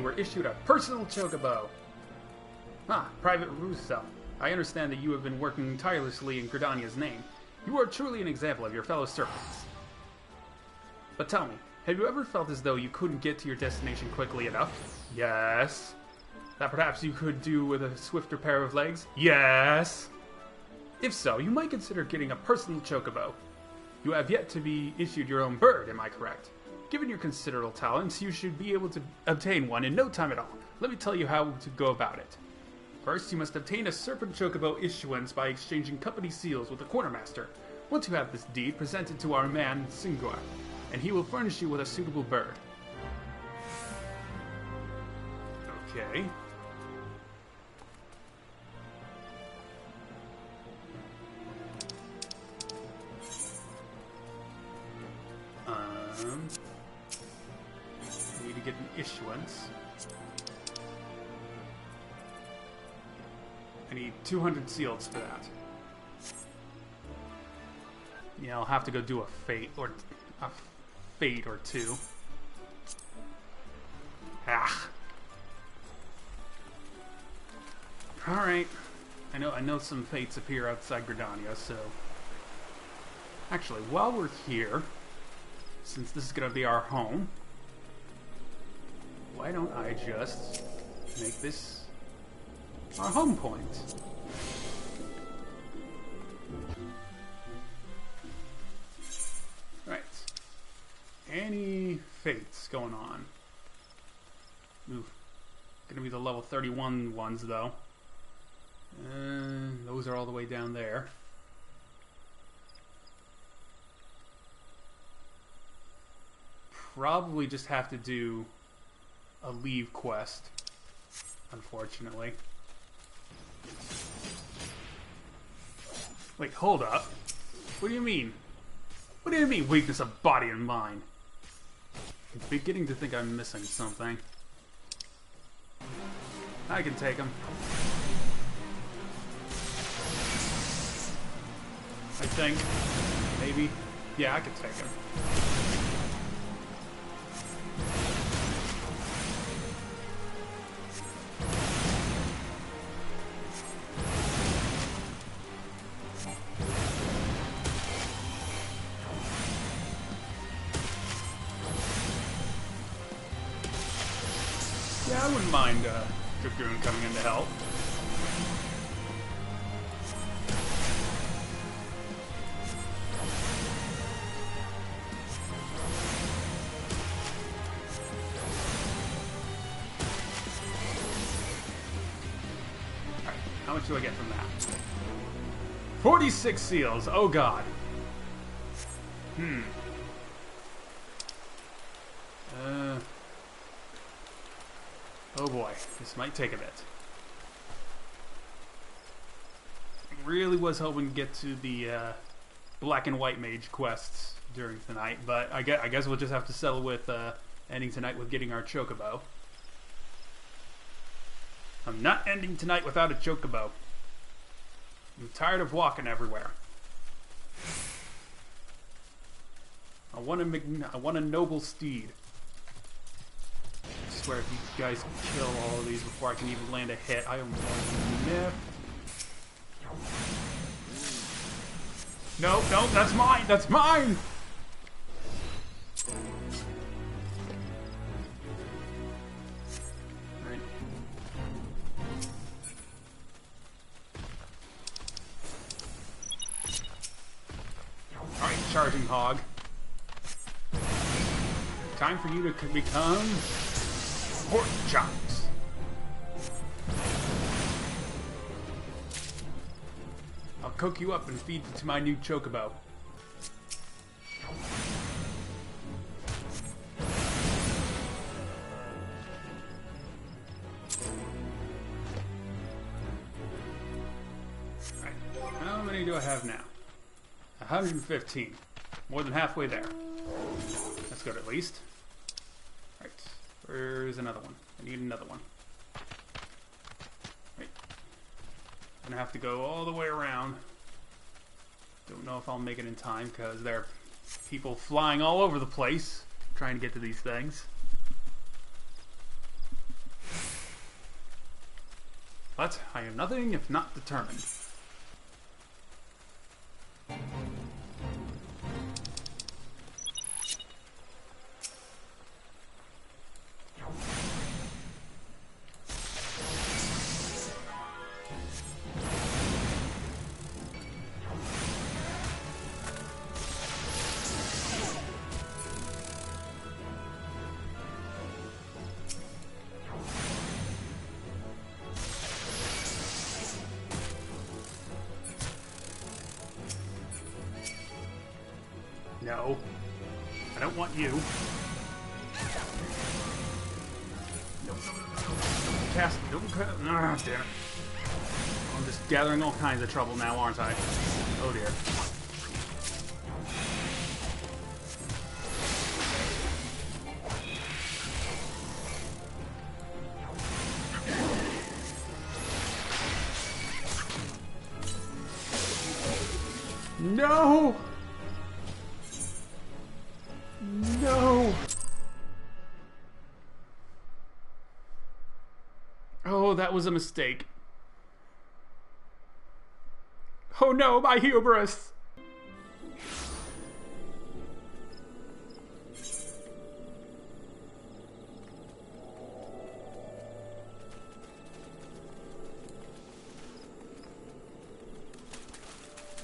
were issued a personal chocobo. Ah, Private Russo. I understand that you have been working tirelessly in Gridania's name. You are truly an example of your fellow serpents. But tell me, have you ever felt as though you couldn't get to your destination quickly enough? Yes. That perhaps you could do with a swifter pair of legs? Yes. If so, you might consider getting a personal chocobo. You have yet to be issued your own bird, am I correct? Given your considerable talents, you should be able to obtain one in no time at all. Let me tell you how to go about it. First, you must obtain a Serpent Chocobo issuance by exchanging company seals with the quartermaster. Once you have this deed, present it to our man, Singor, and he will furnish you with a suitable bird. Okay. I need to get an issuance. I need 200 seals for that. Yeah, I'll have to go do a fate or two. Ah. All right. I know some fates appear outside Gridania, so actually, while we're here, since this is gonna be our home, why don't I just make this our home point? Right. Any fates going on? Ooh. Gonna be the level 31 ones, though. Those are all the way down there. Probably just have to do a leave quest, unfortunately. Wait, hold up. What do you mean? What do you mean, weakness of body and mind? I'm beginning to think I'm missing something. I can take him. I think. Maybe. Yeah, I can take him. Yeah, I wouldn't mind Dragoon coming in to help. Alright, how much do I get from that? 46 seals, oh god. Oh boy, this might take a bit. I really was hoping to get to the black and white mage quests during tonight, but I guess we'll just have to settle with ending tonight with getting our chocobo. I'm not ending tonight without a chocobo. I'm tired of walking everywhere. I want a noble steed. I swear if you guys kill all of these before I can even land a hit, I am going to nip. No, no, that's mine! That's mine! Right. Alright, charging hog. Time for you to become pork chops. I'll cook you up and feed you to my new chocobo. Alright, how many do I have now? 115. More than halfway there. That's good at least. Right. Where's another one? I need another one. Right. I'm gonna have to go all the way around. Don't know if I'll make it in time because there are people flying all over the place trying to get to these things. But I am nothing if not determined. No. I don't want you. No, no, no, no, no. Don't cast. Don't cast. Ah, damn it. I'm just gathering all kinds of trouble now, aren't I? Oh dear. No! No! Oh, that was a mistake. Oh no, my hubris!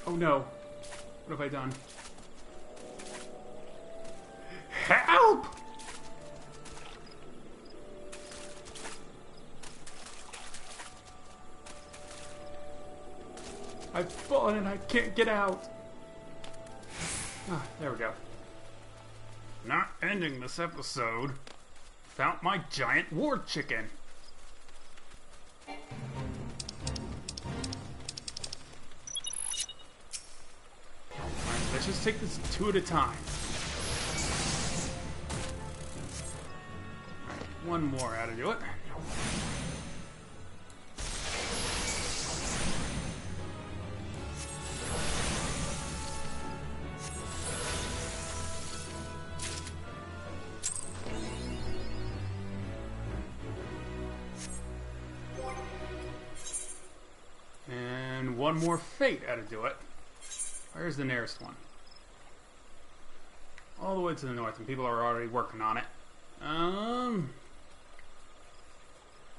Oh no. What have I done? Help! I've fallen and I can't get out. Ah, there we go. Not ending this episode without my giant war chicken. Alright, let's just take this two at a time. Alright, one more how to do it. One more fate how to do it. Where's the nearest one? All the way to the north, and people are already working on it.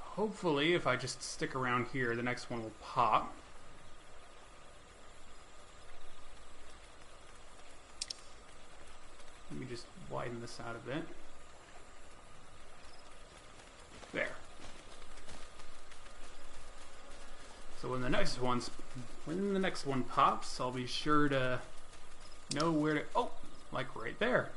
Hopefully, if I just stick around here, the next one will pop. Let me just widen this out a bit. There. So when the next one pops, I'll be sure to know where to. Oh, like right there.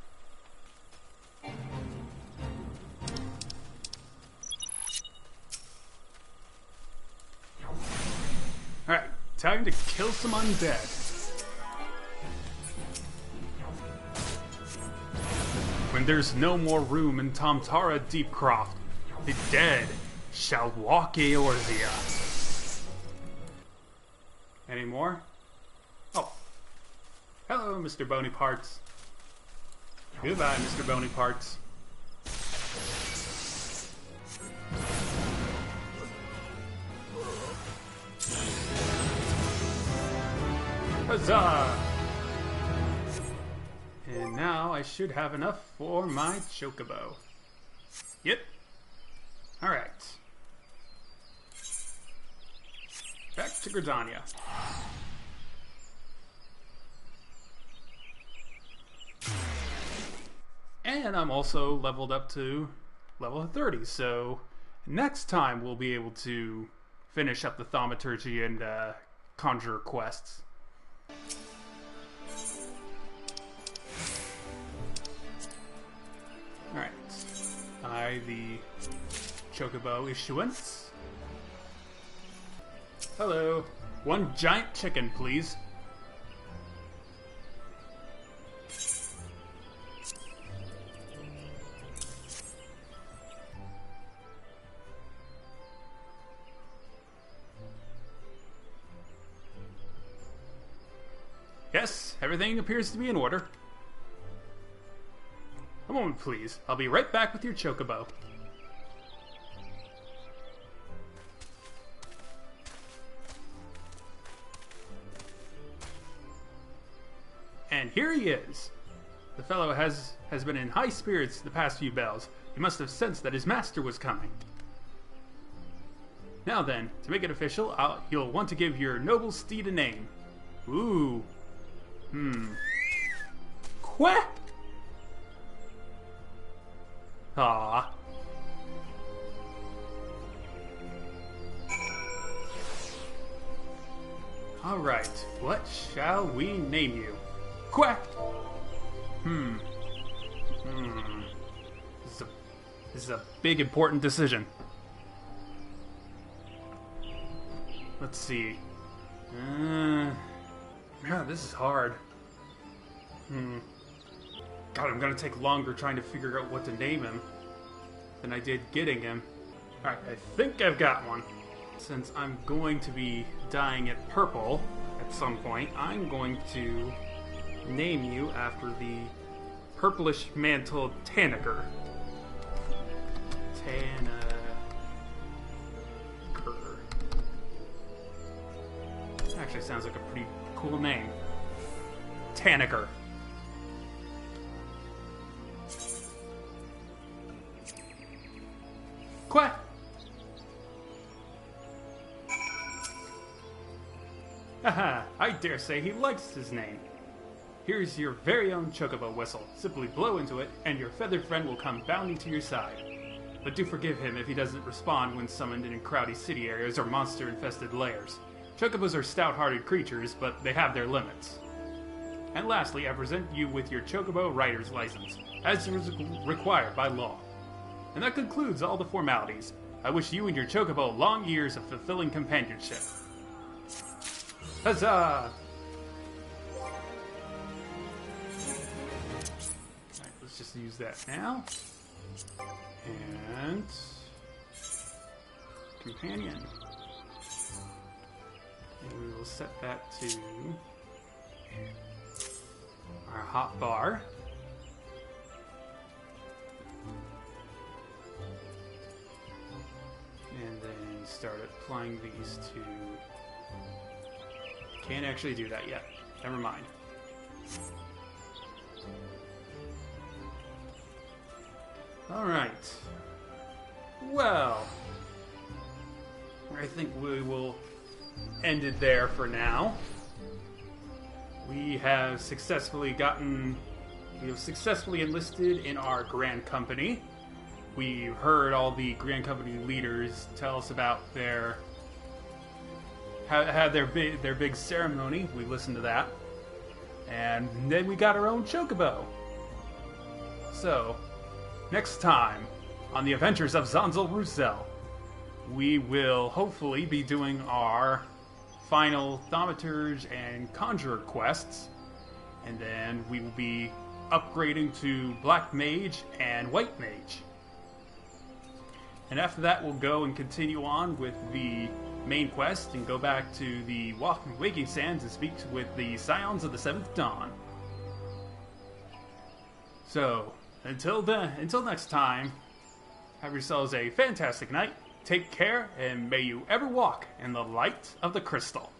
Alright, time to kill some undead. When there's no more room in Tamtara Deepcroft, the dead shall walk Eorzea. Any more? Oh. Hello, Mr. Bony Parts. Goodbye, Mr. Bony Parts. Huzzah! And now I should have enough for my chocobo. Yep. Alright. Back to Gridania. And I'm also leveled up to level 30, so next time we'll be able to finish up the Thaumaturgy and Conjurer quests. Alright. The Chocobo issuance. Hello. One giant chicken, please. Yes, everything appears to be in order. A moment, please. I'll be right back with your chocobo. And here he is. The fellow has been in high spirits the past few bells. He must have sensed that his master was coming. Now then, to make it official, you'll want to give your noble steed a name. Ooh. Quack! Ah. Alright, what shall we name you? Quack! This is a big important decision. Let's see. Yeah, this is hard. God, I'm gonna take longer trying to figure out what to name him than I did getting him. Alright, I think I've got one. Since I'm going to be dyeing it purple at some point, I'm going to name you after the purplish mantled Tanager. Tanager. Actually sounds like a pretty cool name. Tanager. Quack! Haha, I dare say he likes his name. Here's your very own chocobo whistle. Simply blow into it, and your feathered friend will come bounding to your side. But do forgive him if he doesn't respond when summoned in crowded city areas or monster-infested lairs. Chocobos are stout-hearted creatures, but they have their limits. And lastly, I present you with your chocobo rider's license, as is required by law. And that concludes all the formalities. I wish you and your chocobo long years of fulfilling companionship. Huzzah! Alright, let's just use that now. And... companion. And we will set that to... our hot bar. And then start applying these to... Can't actually do that yet. Never mind. Alright. Well, I think we will end it there for now. We have successfully enlisted in our Grand Company. We heard all the Grand Company leaders tell us about their big ceremony. We listened to that. And then we got our own Chocobo. So, next time on the Adventures of Xanzel Roussel, we will hopefully be doing our final Thaumaturge and Conjurer quests, and then we will be upgrading to Black Mage and White Mage. And after that, we'll go and continue on with the main quest and go back to the Waking Sands and speak with the Scions of the Seventh Dawn. So, until next time, have yourselves a fantastic night, take care, and may you ever walk in the light of the crystal.